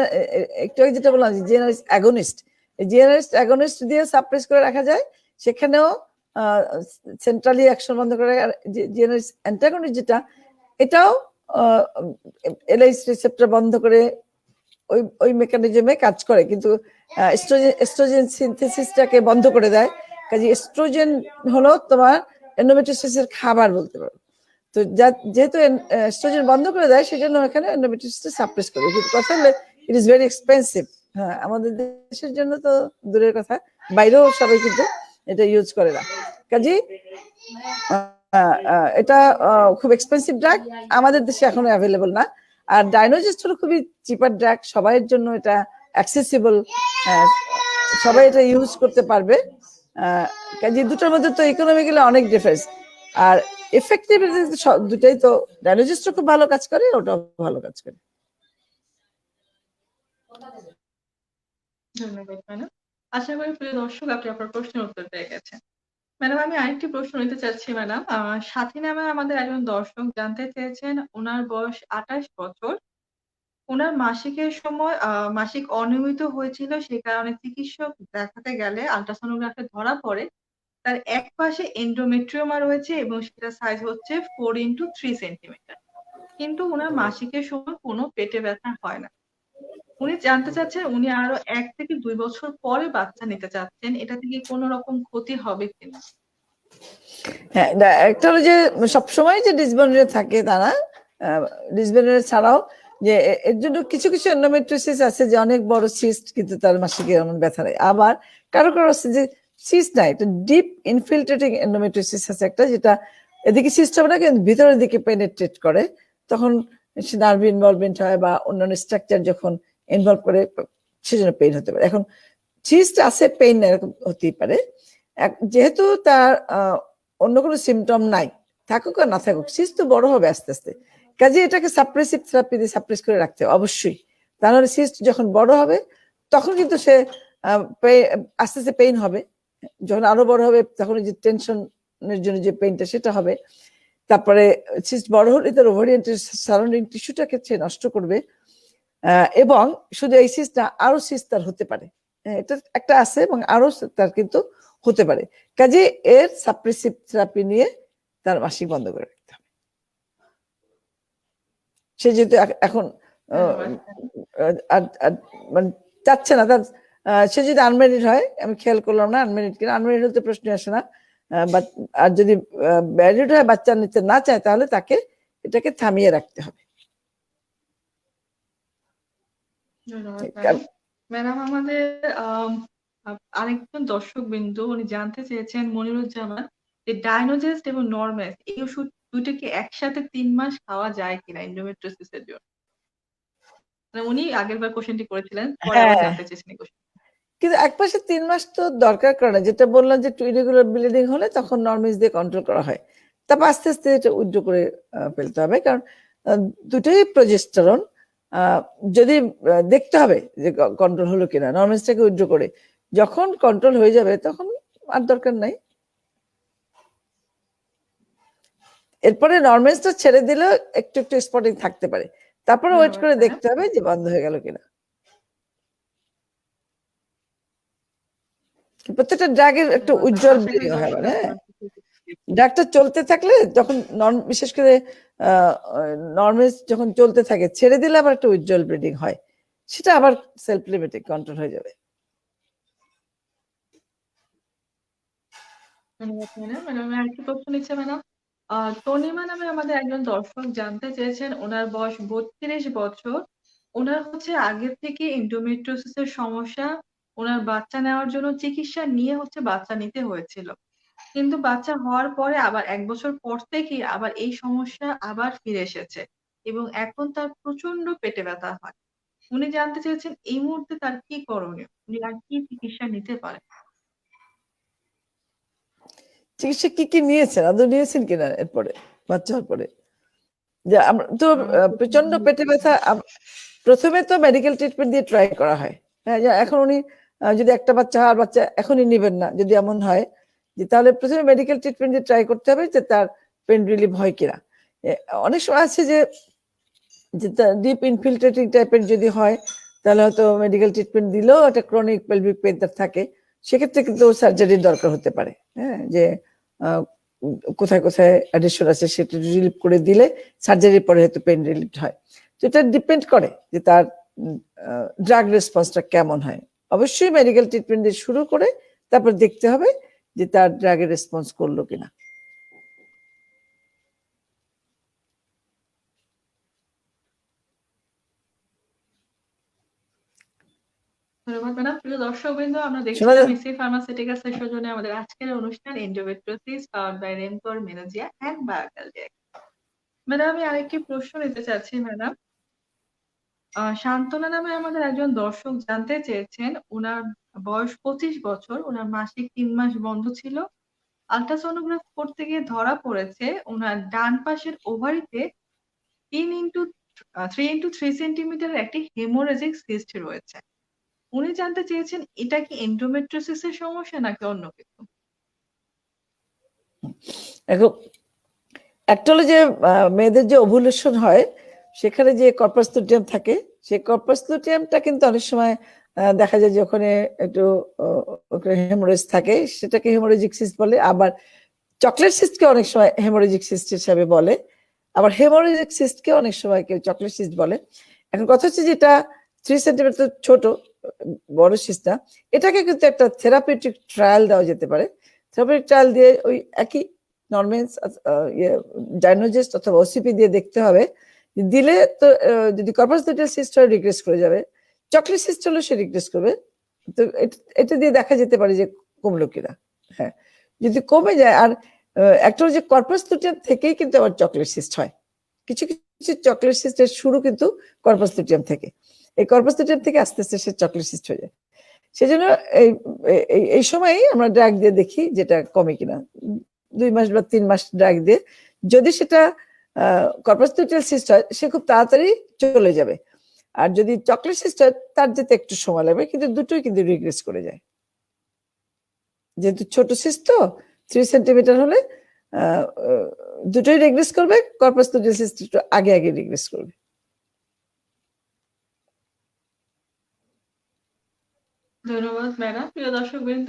[SPEAKER 3] একটু আগে যেটা বললাম যে জেনারিস অ্যাগনিস্ট, এই জেনারিস অ্যাগনিস্ট দিয়ে সাপ্রেস করে রাখা যায়, সেখানেও সেন্ট্রালি অ্যাকশন বন্ধ করে। জেনারিস অ্যান্টাগনিস্ট যেটা, এটাও এলএইচ রিসেপ্টর বন্ধ করে ওই ওই মেকানিজমে কাজ করে, কিন্তু এস্ট্রোজেন সিনথেসিসটাকে বন্ধ করে দেয়। কাজে এস্ট্রোজেন হলো তোমার এন্ডোমেট্রিওসিসের খাবার বলতে পারো। তো যেহেতু এস্ট্রোজেন বন্ধ করে দেয়, সেজন্য এখানে এন্ডোমেট্রিওসিস সাপ্রেস করে। কিন্তু কথা হলে ইট ইজ ভেরি এক্সপেন্সিভ। হ্যাঁ, আমাদের দেশের জন্য তো দূরের কথা, বাইরেও সবাই কিন্তু এটা ইউজ করে না। কাজে এটা খুব এক্সপেন্সিভ ড্রাগ, আমাদের দেশে এখনো অ্যাভেলেবল না। আর ডাইনোজেস্ট হলো খুবই চিপার ড্রাগ, সবাইয়ের জন্য এটা অ্যাক্সেসিবল, সবাই এটা ইউজ করতে পারবে। কাজে দুটোর মধ্যে তো ইকোনমিক্যালি অনেক ডিফারেন্স, আর এফেক্টিভ দুটাই তো, ডাইনোজেস্টও খুব ভালো কাজ করে, ওটাও ভালো কাজ করে।
[SPEAKER 2] ধন্যবাদ ম্যাডাম। আশা করি প্রিয় দর্শক আপনি আপনার প্রশ্নের উত্তর পেয়ে গেছেন। ম্যাডাম আমি আরেকটি প্রশ্ন নিতে চাচ্ছি ম্যাডাম। সাথী নামে আমাদের একজন দর্শক জানতে চেয়েছেন, উনার বয়স ২৮ বছর। উনার মাসিকের সময় মাসিক অনিয়মিত হয়েছিল, সে কারণে চিকিৎসক দেখাতে গেলে আল্ট্রাসোনোগ্রাফে ধরা পড়ে তার এক পাশে এন্ডোমেট্রিওমা রয়েছে এবং সেটার সাইজ হচ্ছে 4x3 সেন্টিমিটার। কিন্তু উনার মাসিকের সময় কোনো পেটে ব্যথা হয় না। উনি জানতে চাচ্ছেন উনি আরো ১ থেকে ২ বছর পরে বাচ্চা নিতে চাচ্ছেন। এটা থেকে কোনো রকম ক্ষতি হবে কিনা?
[SPEAKER 3] হ্যাঁ, একটা হলো যে সবসময় যে ডিসবন্ডারে থাকে তা না, ডিসবন্ডারে ছাড়াও যে এর জন্য কিছু কিছু এন্ডোমেট্রিওসিস আছে যে অনেক বড় সিস্ট, কিন্তু তার মাসিকে এমন ব্যথা নেই। আবার কারো কারো আছে যে সিস্ট নাই, এটা ডিপ ইনফিল্ট্রেটিং এন্ডোমেট্রিওসিস আছে একটা, যেটা এদিকে সিস্ট হবে না কিন্তু ভিতরের দিকে পেনেট্রেট করে, তখন নার্ভ ইনভলভমেন্ট হয় বা অন্যান্য স্ট্রাকচার যখন ইনভলভ করে, সেজন্য পেইন হতে পারে। এখন সিস্ট আছে, পেইন এরকম হতেই পারে। যেহেতু তার অন্য কোনো সিমটম নাই, থাকুক আর না থাকুক, সিস্ট তো বড় হবে আস্তে আস্তে, কাজে এটাকে সাপ্রেসিভ থেরাপি দিয়ে সাপ্রেস করে রাখতে হবে অবশ্যই। তাহলে সিস্ট যখন বড় হবে তখন কিন্তু সে আস্তে আস্তে পেইন হবে, যখন আরো বড় হবে তখন যে টেনশনের জন্য যে পেইনটা সেটা হবে। তারপরে সিস্ট বড় হলে তার ওভারিয়ান সারাউন্ডিং টিস্যুটাকে সে নষ্ট করবে, এবং শুধু এই সিস্ট না, আরো সিস্ট তার হতে পারে। এটা একটা আছে, এবং আরো তার কিন্তু হতে পারে। কাজে এর সাপ্রেসিভ থেরাপি নিয়ে তার মাসিক বন্ধ করে রাখতে হবে। সে যেহেতু এখন মানে চাচ্ছে না, তার সে যদি আনম্যারিড হয়, আমি খেয়াল করলাম না আনম্যারিড কিনা, আনম্যারিড হতে প্রশ্ন আসে না। আর যদি ম্যারিড হয়, বাচ্চা নিতে না চায়, তাহলে তাকে এটাকে থামিয়ে রাখতে হবে।
[SPEAKER 2] ম্যাডাম আমাদের আরেকজন দর্শক বিন্দু উনি জানতে চেয়েছেন, মনিরুজ্জামান, যে ডাইনোজেস্ট এবং নরম্যাস এই ওষুধ দুটো কি একসাথে ৩ মাস খাওয়া যায় কিনা এন্ডোমেট্রিওসিস এর জন্য? মানে উনি আগেরবার কোশ্চেনটি করেছিলেন, পরে আবার জানতে চেয়েছেন এই কোশ্চেন।
[SPEAKER 3] কিন্তু একপাশে 3 মাস তো দরকার করে না, যেটা বললাম যে ইরেগুলার ব্লিডিং হলে তখন নরমেস দিয়ে কন্ট্রোল করা হয়, তারপর আস্তে আস্তে এটা উইথড্র করে ফেলতে হবে, কারণ দুটোই প্রজেস্টেরন। যদি দেখতে হবে যে কন্ট্রোল হলো কিনা, নরমেসটাকে উইথড্র করে যখন কন্ট্রোল হয়ে যাবে তখন আর দরকার নাই। এরপরে নরমেসটা ছেড়ে দিলেও একটু একটু স্পটিং থাকতে পারে, তারপরে ওয়েট করে দেখতে হবে যে বন্ধ হয়ে গেল কিনা। প্রত্যেকটা ড্রাগের একটা উজ্জ্বল ব্লিডিং হয়, মানে ড্রাগটা চলতে থাকলে যখন বিশেষ করে নরমেস যখন চলতে থাকে, ছেড়ে দিলে আবার একটা উজ্জ্বল ব্লিডিং হয়, সেটা আবার সেলফ লিমিটিং কন্ট্রোল হয়ে যাবে।
[SPEAKER 2] ধন্যবাদ ম্যাডাম। ম্যাডাম আরেকটি প্রশ্ন নিচ্ছে ম্যাডাম। তনিমা নামে আমাদের একজন দর্শক জানতে চেয়েছেন, ওনার বয়স ৩২ বছর। ওনার হচ্ছে আগের থেকে এন্ডোমেট্রিওসিসের সমস্যা, ওনার বাচ্চা নেওয়ার জন্য চিকিৎসা নিয়ে হচ্ছে বাচ্চা নিতে হয়েছিল। কিন্তু বাচ্চা হওয়ার পরে আবার ১ বছর পর থেকেই আবার এই সমস্যা আবার ফিরে এসেছে এবং এখন তার প্রচন্ড পেটে ব্যথা হয়। উনি জানতে চেয়েছেন এই মুহূর্তে তার কি করণীয়? উনি আর কি চিকিৎসা নিতে পারেন?
[SPEAKER 3] চিকিৎসা কি নিয়েছেন, আদৌ নিয়েছেন কিনা এরপরে, বাচ্চা হওয়ার পরে? যে আমরা তো প্রচন্ড পেটে ব্যথা, প্রথমে তো মেডিকেল ট্রিটমেন্ট দিয়ে ট্রাই করা হয়। হ্যাঁ, এখন উনি যদি একটা বাচ্চা হয় আর বাচ্চা এখনই নিবেন না, যদি এমন হয় যে তাহলে প্রথমে মেডিকেল ট্রিটমেন্ট দিয়ে ট্রাই করতে হবে যে তার পেন রিলিফ হয় কিনা। অনেক সময় আছে যে ডিপ ইনফিল্ট্রেটিং টাইপের যদি হয় তাহলে হয়তো মেডিকেল ট্রিটমেন্ট দিলেও একটা ক্রনিক পেলভিক পেন থাকে, সেক্ষেত্রে কিন্তু সার্জারির দরকার হতে পারে। হ্যাঁ, যে কোথায় কোথায় অ্যাডিশন আছে সেটা রিলিভ করে দিলে সার্জারির পরে হয়তো পেন রিলিভ হয়। তো এটা ডিপেন্ড করে যে তার ড্রাগ রেসপন্সটা কেমন হয়। অবশ্যই মেডিকেল ট্রিটমেন্ট দিয়ে শুরু করে তারপর দেখতে হবে যে তার ড্রাগের রেসপন্স করলো কিনা।
[SPEAKER 2] ধন্যবাদ ম্যাডাম। প্রিয় দর্শকবৃন্দ, আমরা
[SPEAKER 3] শোনা
[SPEAKER 2] দেখছিলাম
[SPEAKER 3] যায়?
[SPEAKER 2] এসএ ফার্মাসিউটিক্যালস এর সৌজন্যে আমাদের আজকের অনুষ্ঠান এন্ডোমেট্রিওসিস পাওয়ার্ড বাই রেমকোর মেনাজিয়া এন্ড বায়োকালজেক। ম্যাডাম, আমি আরেকটি প্রশ্ন নিতে চাচ্ছি ম্যাডাম। সান্ত্বনা নামে আমাদের একজন দর্শক জানতে চেয়েছেন, উনার বয়স ২৫ বছর, উনার মাসিক ৩ মাস বন্ধ ছিল। আল্ট্রাসোনোগ্রাফ করতে গিয়ে ধরা পড়েছে উনার ডান পাশের ওভারিতে 3 সেন্টিমিটারের একটি হেমোরেজিক সিস্ট রয়েছে। উনি জানতে চেয়েছেন এটা কি এন্ডোমেট্রিওসিসের সমস্যা নাকি অন্য কিছু?
[SPEAKER 3] এখন একটা হলো যে মেয়েদের যে ওভুলেশন হয় সেখানে যে কর্পাস লুটিয়াম থাকে, সেই কর্পাস লুটিয়ামটা কিন্তু অনেক সময় দেখা যায় যে ওখানে একটু হেমোরেজ থাকে, সেটাকে হেমোরেজিক সিস্ট বলে। আবার চকলেট সিস্টকে অনেক সময় হেমোরেজিক সিস্ট হিসাবে বলে, আবার হেমোরেজিক সিস্টকে অনেক সময় কেউ চকলেট সিস্ট বলে। এখন কথা হচ্ছে যেটা 3 সেন্টিমিটার ছোট, বড় সিস্টটা, এটাকে কিন্তু একটা থেরাপিউটিক ট্রায়াল দেওয়া যেতে পারে। থেরাপিউটিক ট্রায়াল দিয়ে ওই একই নরমেন্স ডায়নোজিস্ট অথবা ওসিপি দিয়ে দেখতে হবে, দিলে তো যদি কর্পাস লুটিয়াম সিস্ট হয় রিগ্রেস করে যাবে, চকলেট সিস্ট হলে সে রিগ্রেস করবে। তো এটা দিয়ে দেখা যেতে পারে যে কমলো কিনা। হ্যাঁ, যদি কমে যায়, আর একটা যে কর্পাস লুটিয়াম থেকেই কিন্তু আবার চকলেট সিস্ট হয়। কিছু কিছু চকলেট সিস্টের শুরু কিন্তু কর্পাস লুটিয়াম থেকে, এই কর্পাস লুটিয়াম থেকে আস্তে আস্তে সে চকলেট সিস্ট হয়ে যায়। সেজন্য এই এই সময়ই আমরা ড্রাগ দিয়ে দেখি যেটা কমে কিনা, 2 মাস বা 3 মাস ড্রাগ দিয়ে। যদি সেটা কর্পাস লুটিয়াম সিস্ট হয় সে খুব তাড়াতাড়ি চলে যাবে, আর যদি চকলেট সিস্ট হয় তার যেতে একটু সময় লাগবে, কিন্তু দুটোই কিন্তু রিগ্রেস করে যায়। যেহেতু ছোট সিস্ট তো 3 সেন্টিমিটার হলে দুটোই রিগ্রেস করবে, কর্পাস লুটিয়াম সিস্ট একটু আগে আগে রিগ্রেস করবে।
[SPEAKER 2] ধন্যবাদ ম্যাডাম। প্রিয় দর্শকবৃন্দ,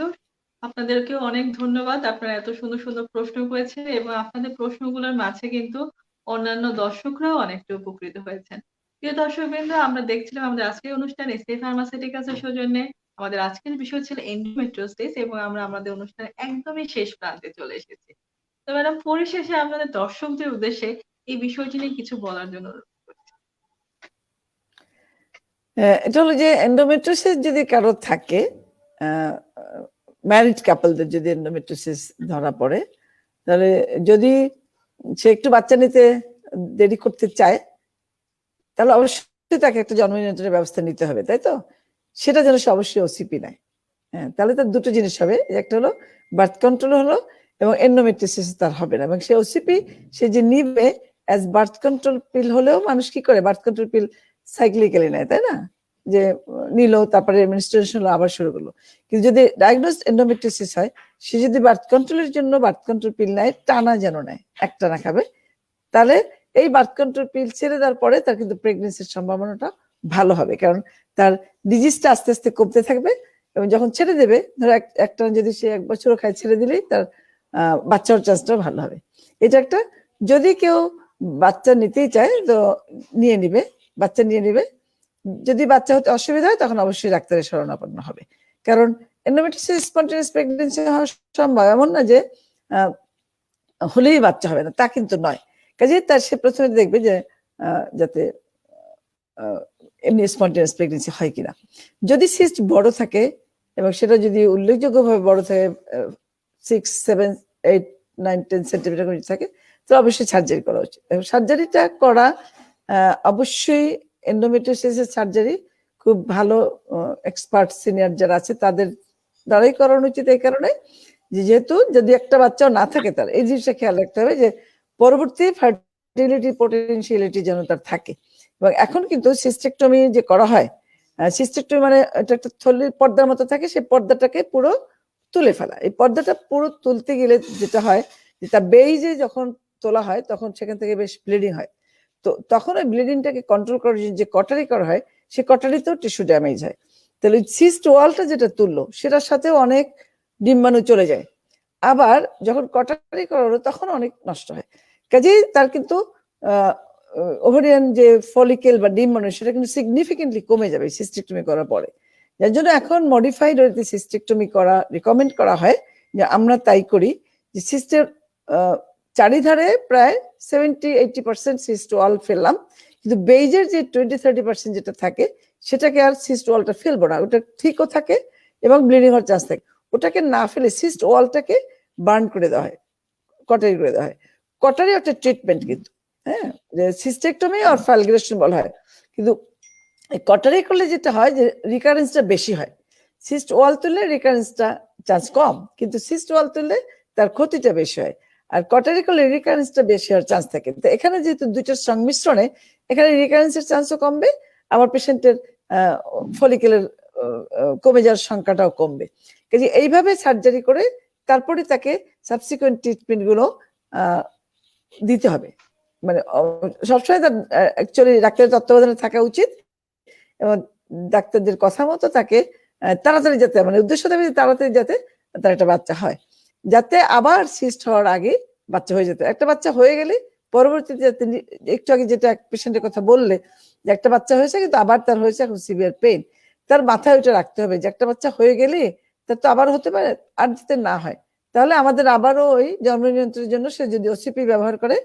[SPEAKER 2] আপনাদেরকেও অনেক ধন্যবাদ। আপনারা এত সুন্দর সুন্দর প্রশ্ন করেছেন এবং আপনাদের প্রশ্নগুলোর মাঝে কিন্তু অন্যান্য দর্শকরাও অনেকটা উপকৃত হয়েছেন। প্রিয় দর্শকবৃন্দ, আমরা দেখছিলাম আমাদের আজকের অনুষ্ঠান এসএ ফার্মাসিউটিক্যালস এর সৌজন্যে। আমাদের আজকের বিষয় ছিল এন্ডোমেট্রিওসিস এবং আমরা আমাদের অনুষ্ঠানের একদমই শেষ প্রান্তে চলে এসেছি। তো ম্যাডাম, পরিশেষে আপনাদের দর্শকদের উদ্দেশ্যে এই বিষয়টি নিয়ে কিছু বলার জন্য অনুরোধ করছি।
[SPEAKER 3] এটা হলো যে এন্ডোমেট্রিওসিস যদি কারো থাকে, ম্যারিড কাপলদের যদি এন্ডোমেট্রিওসিস ধরা পড়ে, তাহলে যদি সে একটু বাচ্চা নিতে দেরি করতে চায় তাহলে অবশ্যই তাকে একটা জন্ম নিয়ন্ত্রণের ব্যবস্থা নিতে হবে, তাই তো? সেটা যেন সে অবশ্যই ওসিপি নেয়। হ্যাঁ, তাহলে তার দুটো জিনিস হবে, একটা হলো বার্থ কন্ট্রোল হলো এবং এন্ডোমেট্রিওসিস তার হবে না। এবং সে ওসিপি সে যে নিবে অ্যাজ বার্থ কন্ট্রোল পিল হলেও মানুষ কি করে বার্থ কন্ট্রোল পিল সাইক্লিক্যালি নেয়, তাই না? যে নিল তারপরে মেনস্ট্রুয়েশন হলো আবার শুরু করলো। কিন্তু যদি ডায়াগনোসড এন্ডোমেট্রিওসিস হয়, সে যদি বার্থ কন্ট্রোলের জন্য বার্থ কন্ট্রোল পিল নেয়, টানা যেন নেয়, একটানা খাবে, তাহলে এই বার্থ কন্ট্রোল পিল ছেড়ে দেওয়ার পরে তার কিন্তু প্রেগনেন্সির সম্ভাবনাটা ভালো হবে, কারণ তার ডিজিজটা আস্তে আস্তে কমতে থাকবে। এবং যখন ছেড়ে দেবে, ধরো একটা যদি সে 1 বছরও খায়, ছেড়ে দিলেই তার বাচ্চার চান্সটা ভালো হবে। এটা একটা, যদি কেউ বাচ্চা নিতেই চায় তো নিয়ে নিবে, বাচ্চা নিয়ে নিবে। যদি বাচ্চা হতে অসুবিধা হয় তখন অবশ্যই ডাক্তারের শরণাপন্ন হবে, কারণ এন্ডোমেট্রিওসিস স্পন্টেনিয়াস প্রেগন্যান্সি হওয়া সম্ভব, এমন না যে হলেই বাচ্চা হবে না, তা কিন্তু নয়। কাজে তার সে প্রথমে দেখবে যে যাতে এমনি স্পন্টেনিয়াস প্রেগনেন্সি হয় কিনা। যদি সিস্ট বড় থাকে এবং সেটা যদি উল্লেখযোগ্যভাবে বড় থাকে 6, 7, 8, 9, 10 সেন্টিমিটার করে থাকে, তো অবশ্যই সার্জারি করা উচিত। এবং সার্জারিটা করা অবশ্যই এন্ডোমেট্রিওসিসের সার্জারি খুব ভালো এক্সপার্ট সিনিয়র যারা আছে তাদের দ্বারাই করানো উচিত। এই কারণে যেহেতু যদি একটা বাচ্চাও না থাকে, তার এই জিনিসটা খেয়াল রাখতে হবে যে পরবর্তী ফার্টিলিটি পোটেনশিয়ালিটি যেন তার থাকে। এবং এখন কিন্তু সিস্টেক্টমি যে করা হয়, সিস্টেক্টমি মানে এটা একটা থলির পর্দার মতো থাকে, সেই পর্দাটাকে পুরো তুলে ফেলা। এই পর্দাটা পুরো তুলতে গেলে যেটা হয় যে তার বেইজে যখন তোলা হয় তখন সেখান থেকে বেশ ব্লিডিং হয়। তো তখন ওই ব্লিডিংটাকে কন্ট্রোল করার জন্য যে কটারি করা হয়, সে কটারিতেও টিস্যু ড্যামেজ হয়। তাহলে সিস্ট ওয়ালটা যেটা তুললো সেটার সাথেও অনেক ডিম্বাণু চলে যায়। আবার যখন কটারি করা হলো তখন অনেক নষ্ট হয়। কাজেই তার কিন্তু ওভারিয়ান যে ফলিকেল বা ডিম্বাণু সেটা কিন্তু সিগনিফিকেন্টলি কমে যাবে সিস্টেক্টমি করার পরে। যার জন্য এখন মডিফাইড ওয়েতে সিস্টেক্টমি করা রিকমেন্ড করা হয়, যে আমরা তাই করি যে সিস্টের চারিধারে প্রায় 70-80% সিস্ট ওয়াল ফেললাম, কিন্তু বেইজের যে 20-30% যেটা থাকে সেটাকে আর সিস্ট ওয়ালটা ফেলবো না, ওটা ঠিকও থাকে এবং ব্লিডিং হওয়ার চান্স থাকে। ওটাকে না ফেলে সিস্ট ওয়ালটাকে বার্ন করে দেওয়া হয়, কটারি করে দেওয়া হয়। কটারি একটা ট্রিটমেন্ট কিন্তু, হ্যাঁ, যে সিস্টেক্টমি আর ফালগ্রেশন বলা হয়। কিন্তু কটারি করলে যেটা হয় যে রিকারেন্সটা বেশি হয়। সিস্ট ওয়াল তুললে রিকারেন্সটা চান্স কম, কিন্তু সিস্ট ওয়াল তুললে তার ক্ষতিটা বেশি হয়। আর কটারি করলে রিকারেন্সটা বেশি হওয়ার চান্স থাকে। তো এখানে যেহেতু দুইটার সংমিশ্রণে এখানে রিকারেন্সের চান্সও কমবে, আমার পেশেন্টের ফলিকেলের কমে যাওয়ার সংখ্যাটাও কমবে। কাজে এইভাবে সার্জারি করে তারপরে তাকে সাবসিকুয়েন্ট ট্রিটমেন্ট গুলো দিতে হবে। মানে সবসময় তার অ্যাকচুয়ালি ডাক্তারের তত্ত্বাবধানে থাকা উচিত এবং ডাক্তারদের কথা মতো তাকে তাড়াতাড়ি যাতে, মানে উদ্দেশ্য থাকবে তাড়াতাড়ি যাতে তার একটা বাচ্চা হয়, যাতে আবার সিস্ট হওয়ার আগে বাচ্চা হয়ে যেত। একটা বাচ্চা হয়ে গেলে পরবর্তীতে একটু আগে যেটা পেশেন্টের কথা বললে যে একটা বাচ্চা হয়েছে কিন্তু আবার তার হয়েছে এখন সিভিয়ার পেইন, তার মাথায় ওটা রাখতে হবে যে একটা বাচ্চা হয়ে গেলে তার তো আবার হতে পারে, আর যাতে না হয়। তাহলে আমাদের আবারও ওই জন্ম নিয়ন্ত্রণের জন্য সে যদি ওসিপি ব্যবহার করে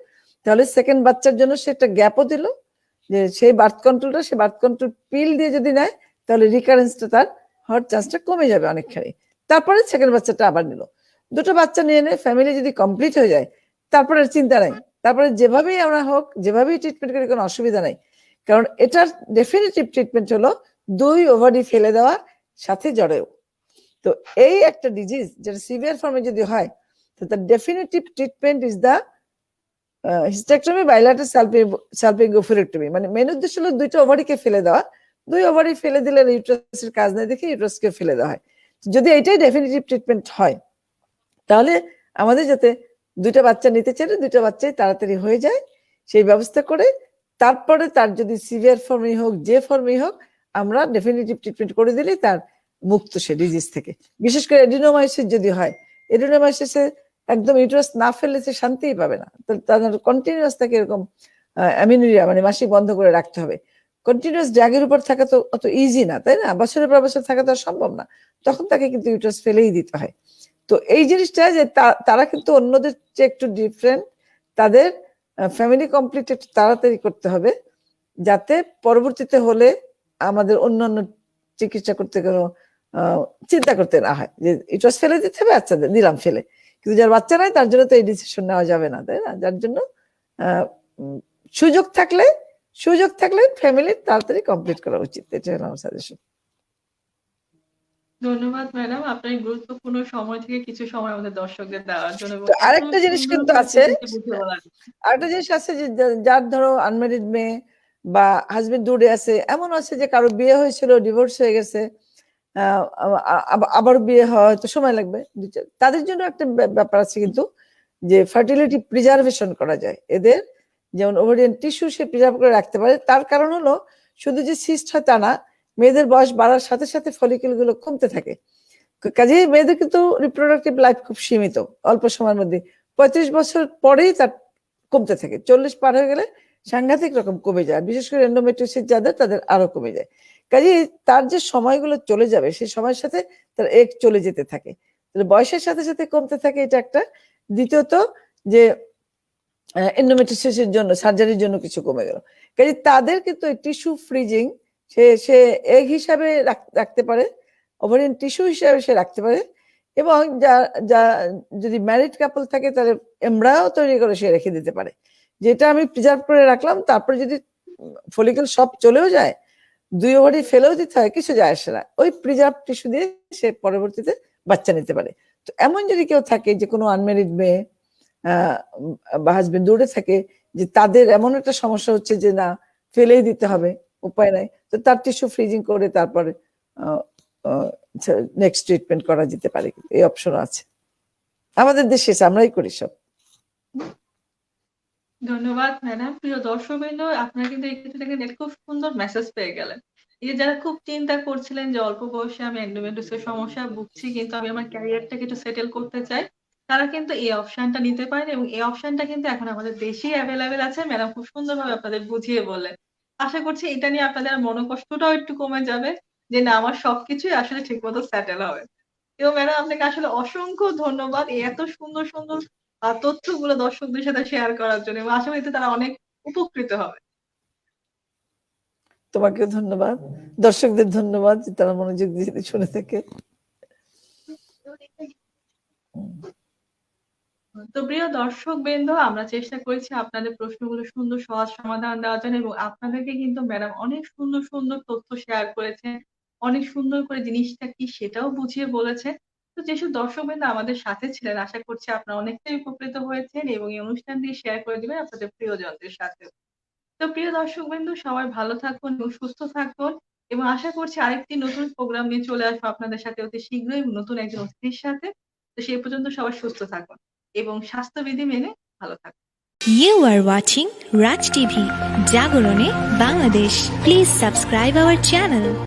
[SPEAKER 3] তাহলে সেকেন্ড বাচ্চার জন্য সে একটা গ্যাপও দিল, যে সেই বার্থ কন্ট্রোল পিল দিয়ে যদি নেয় তাহলে রিকারেন্সটা তার হওয়ার চান্সটা কমে যাবে অনেকখানি। তারপরে সেকেন্ড বাচ্চাটা আবার নিল, দুটো বাচ্চা নিয়ে নেয়, ফ্যামিলি যদি কমপ্লিট হয়ে যায় তারপরে চিন্তা নাই, তারপরে যেভাবেই আমরা হোক যেভাবেই ট্রিটমেন্ট করি কোনো অসুবিধা নাই। কারণ এটার ডেফিনিটিভ ট্রিটমেন্ট হলো 2 ওভারি ফেলে দেওয়া সাথে জরায়ু। তো এই একটা ডিজিজ যেটা সিভিয়ার ফর্মে যদি হয় তো তার definitive treatment is the hysterectomy bilateral salpingo oophorectomy. মানে মেন উদ্দেশ্য হলো দুইটা ওভারিকে ফেলে দেওয়া, 2 ওভারি ফেলে দিলে ইউট্রাসের কাজ নাই দেখে ইউট্রাসকে ফেলে দেওয়া হয়। যদি এটাই ডেফিনিটিভ ট্রিটমেন্ট হয় তাহলে আমাদের যাতে দুইটা বাচ্চা নিতে চাইলে দুইটা বাচ্চাই তাড়াতাড়ি হয়ে যায় সেই ব্যবস্থা করে, তারপরে তার যদি সিভিয়ার ফর্মেই হোক যে ফর্মেই হোক আমরা ডেফিনিটিভ ট্রিটমেন্ট করে দিলেই তার মুক্ত সে ডিজিজ থেকে। বিশেষ করে এডিনোমাইসিস যদি হয়, এডিনোমাইসিসে একদম ইউট্রাস না ফেললে সে শান্তিই পাবে না, তাদের কন্টিনিউয়াস তাকে এরকম অ্যামিনুরিয়া মানে মাসিক বন্ধ করে রাখতে হবে। কন্টিনিউয়াস ড্রাগের উপর থাকা তো অত ইজি না, তাই না? বছরের পর বছর থাকা তো সম্ভব না, তখন তাকে কিন্তু ইউট্রাস ফেলেই দিতে হয়। তো এই জিনিসটা যে তারা কিন্তু অন্যদের চেয়ে একটু ডিফারেন্ট, তাদের ফ্যামিলি কমপ্লিট একটু তাড়াতাড়ি করতে হবে যাতে পরবর্তীতে হলে আমাদের অন্যান্য চিকিৎসা করতে কোনো চিন্তা করতে না হয় যে ইউট্রাস ফেলে দিতে হবে, আচ্ছা দিলাম ফেলে। কিন্তু যার বাচ্চা নাই তার জন্য তো এই ডিসিশন নেওয়া যাবে না, তাই না? যার জন্য সুযোগ থাকলে ফ্যামিলি তাড়াতাড়ি কমপ্লিট করা উচিত, এটা হলো আমার সাজেশন।
[SPEAKER 2] ধন্যবাদ ম্যাডাম, আপনার গুরুত্বপূর্ণ সময় থেকে কিছু সময় আমাদের দর্শকদের দেওয়ার জন্য।
[SPEAKER 3] তো আরেকটা জিনিস কিন্তু আছে,
[SPEAKER 2] বুঝে বলার জন্য।
[SPEAKER 3] আরেকটা জিনিস আছে যে যার ধরো আনম্যারিড মেয়ে বা হাজবেন্ড দূরে আছে, এমন আছে যে কারো বিয়ে হয়েছিল ডিভোর্স হয়ে গেছে, আবার বিয়ে হয় তো সময় লাগবে, তাদের জন্য একটা ব্যাপার আছে কিন্তু যে ফার্টিলিটি প্রিজার্ভেশন করা যায় এদের, যেমন ওভারিয়ান টিস্যু সে প্রিজার্ভ করে রাখতে পারে। তার কারণ হলো শুধু যে সিস্ট হয় তা না, মেয়েদের বয়স বাড়ার সাথে সাথে ফলিকেল গুলো কমতে থাকে, কাজেই মেয়েদের কিন্তু রিপ্রোডাক্টিভ লাইফ খুব সীমিত, অল্প সময়ের মধ্যে 35 বছর পরেই তার কমতে থাকে, 40 পার হয়ে গেলে সাংঘাতিক রকম কমে যায়, বিশেষ করে এন্ডোমেট্রিওসিস যাদের তাদের আরো কমে যায়। কাজেই তার যে সময়গুলো চলে যাবে সেই সময়ের সাথে তার এগ চলে যেতে থাকে, বয়সের সাথে সাথে কমতে থাকে, এটা একটা। দ্বিতীয়ত যে এন্ডোমেট্রিওসিসের জন্য সার্জারির জন্য কিছু কমে গেল, কাজে তাদের কিন্তু টিস্যু ফ্রিজিং সে এগ হিসাবে রাখতে পারে, ওভারিয়ান টিস্যু হিসাবে সে রাখতে পারে, এবং যা যদি ম্যারিড কাপল থাকে তাহলে এমব্রায়ো তৈরি করে সে রেখে দিতে পারে। যেটা আমি প্রিজার্ভ করে রাখলাম, তারপরে যদি ফলিকল সব চলেও যায়, 2 ওভারি ফেলেও দিতে হয়, কিছু যায় আসে না, ওই প্রিজার্ভ টিস্যু দিয়ে সে পরবর্তীতে বাচ্চা নিতে পারে। তো এমন যদি কেউ থাকে যে কোনো আনম্যারিড মেয়ে বা হাজবেন্ড দূরে থাকে, যে তাদের এমন একটা সমস্যা হচ্ছে যে না ফেলেই দিতে হবে, উপায় নাই, তো তার টিস্যু ফ্রিজিং করে তারপরে নেক্সট ট্রিটমেন্ট করা যেতে পারে, এই অপশন আছে আমাদের দেশে, আমরাই করি সব।
[SPEAKER 2] ধন্যবাদ ম্যাডাম। প্রিয় দর্শকবৃন্দ, আপনারা কিন্তু এই ক্ষেত্রে দেখেন একটা খুব সুন্দর মেসেজ পেয়ে গেলেন। এই যে যারা খুব চিন্তা করছিলেন যে অল্প বয়সে আমি এন্ডোমেট্রিয়াসের সমস্যা ভুগছি, কিন্তু আমি আমার ক্যারিয়ারটাকে একটু সেটেল করতে চাই, তারা কিন্তু এই অপশনটা নিতে পারেন, এবং এই অপশনটা কিন্তু এখন আমাদের দেশেই অ্যাভেলেবেল আছে। ম্যাডাম খুব সুন্দরভাবে আপনাদের বুঝিয়ে বললেন। আশা করছি এটা নিয়ে আপনাদের মনোকষ্টটাও একটু কমে যাবে, যে না আমার সবকিছুই আসলে ঠিকমতো সেটেল হবে। এবং ম্যাডাম আপনাকে আসলে অসংখ্য ধন্যবাদ এই এত সুন্দর সুন্দর তথ্যগুলো দর্শকদের সাথে শেয়ার করার জন্য, এবং আশা করি এতে তারা অনেক উপকৃত হবে।
[SPEAKER 3] তোমাকেও ধন্যবাদ, দর্শকদের ধন্যবাদ যে তারা মনোযোগ দিয়ে শুনে থাকে।
[SPEAKER 2] তো প্রিয় দর্শকবৃন্দ, আমরা চেষ্টা করেছি আপনাদের প্রশ্নগুলো সুন্দর সহজ সমাধান দেওয়ার জন্য, এবং আপনাদেরকে কিন্তু ম্যাডাম অনেক সুন্দর সুন্দর তথ্য শেয়ার করেছেন, অনেক সুন্দর করে জিনিসটা কি সেটাও বুঝিয়ে বলেছে। তো যেসব দর্শকবৃন্দ আমাদের সাথে ছিলেন, আশা করছি আপনারা অনেকটাই উপকৃত হয়েছেন, এবং এই অনুষ্ঠানটি শেয়ার করে দিবেন আপনাদের প্রিয়জনদের সাথে। তো প্রিয় দর্শকবৃন্দ, সবাই ভালো থাকুন এবং সুস্থ থাকুন, এবং আশা করছি আরেকটি নতুন প্রোগ্রাম নিয়ে চলে আসবো আপনাদের সাথে অতি শীঘ্রই, এবং নতুন একজন অতিথির সাথে। তো সেই পর্যন্ত সবাই সুস্থ থাকুন এবং স্বাস্থ্যবিধি মেনে ভালো থাকুন।
[SPEAKER 4] You are watching Raj TV, Jagorone, Bangladesh. Please subscribe our channel.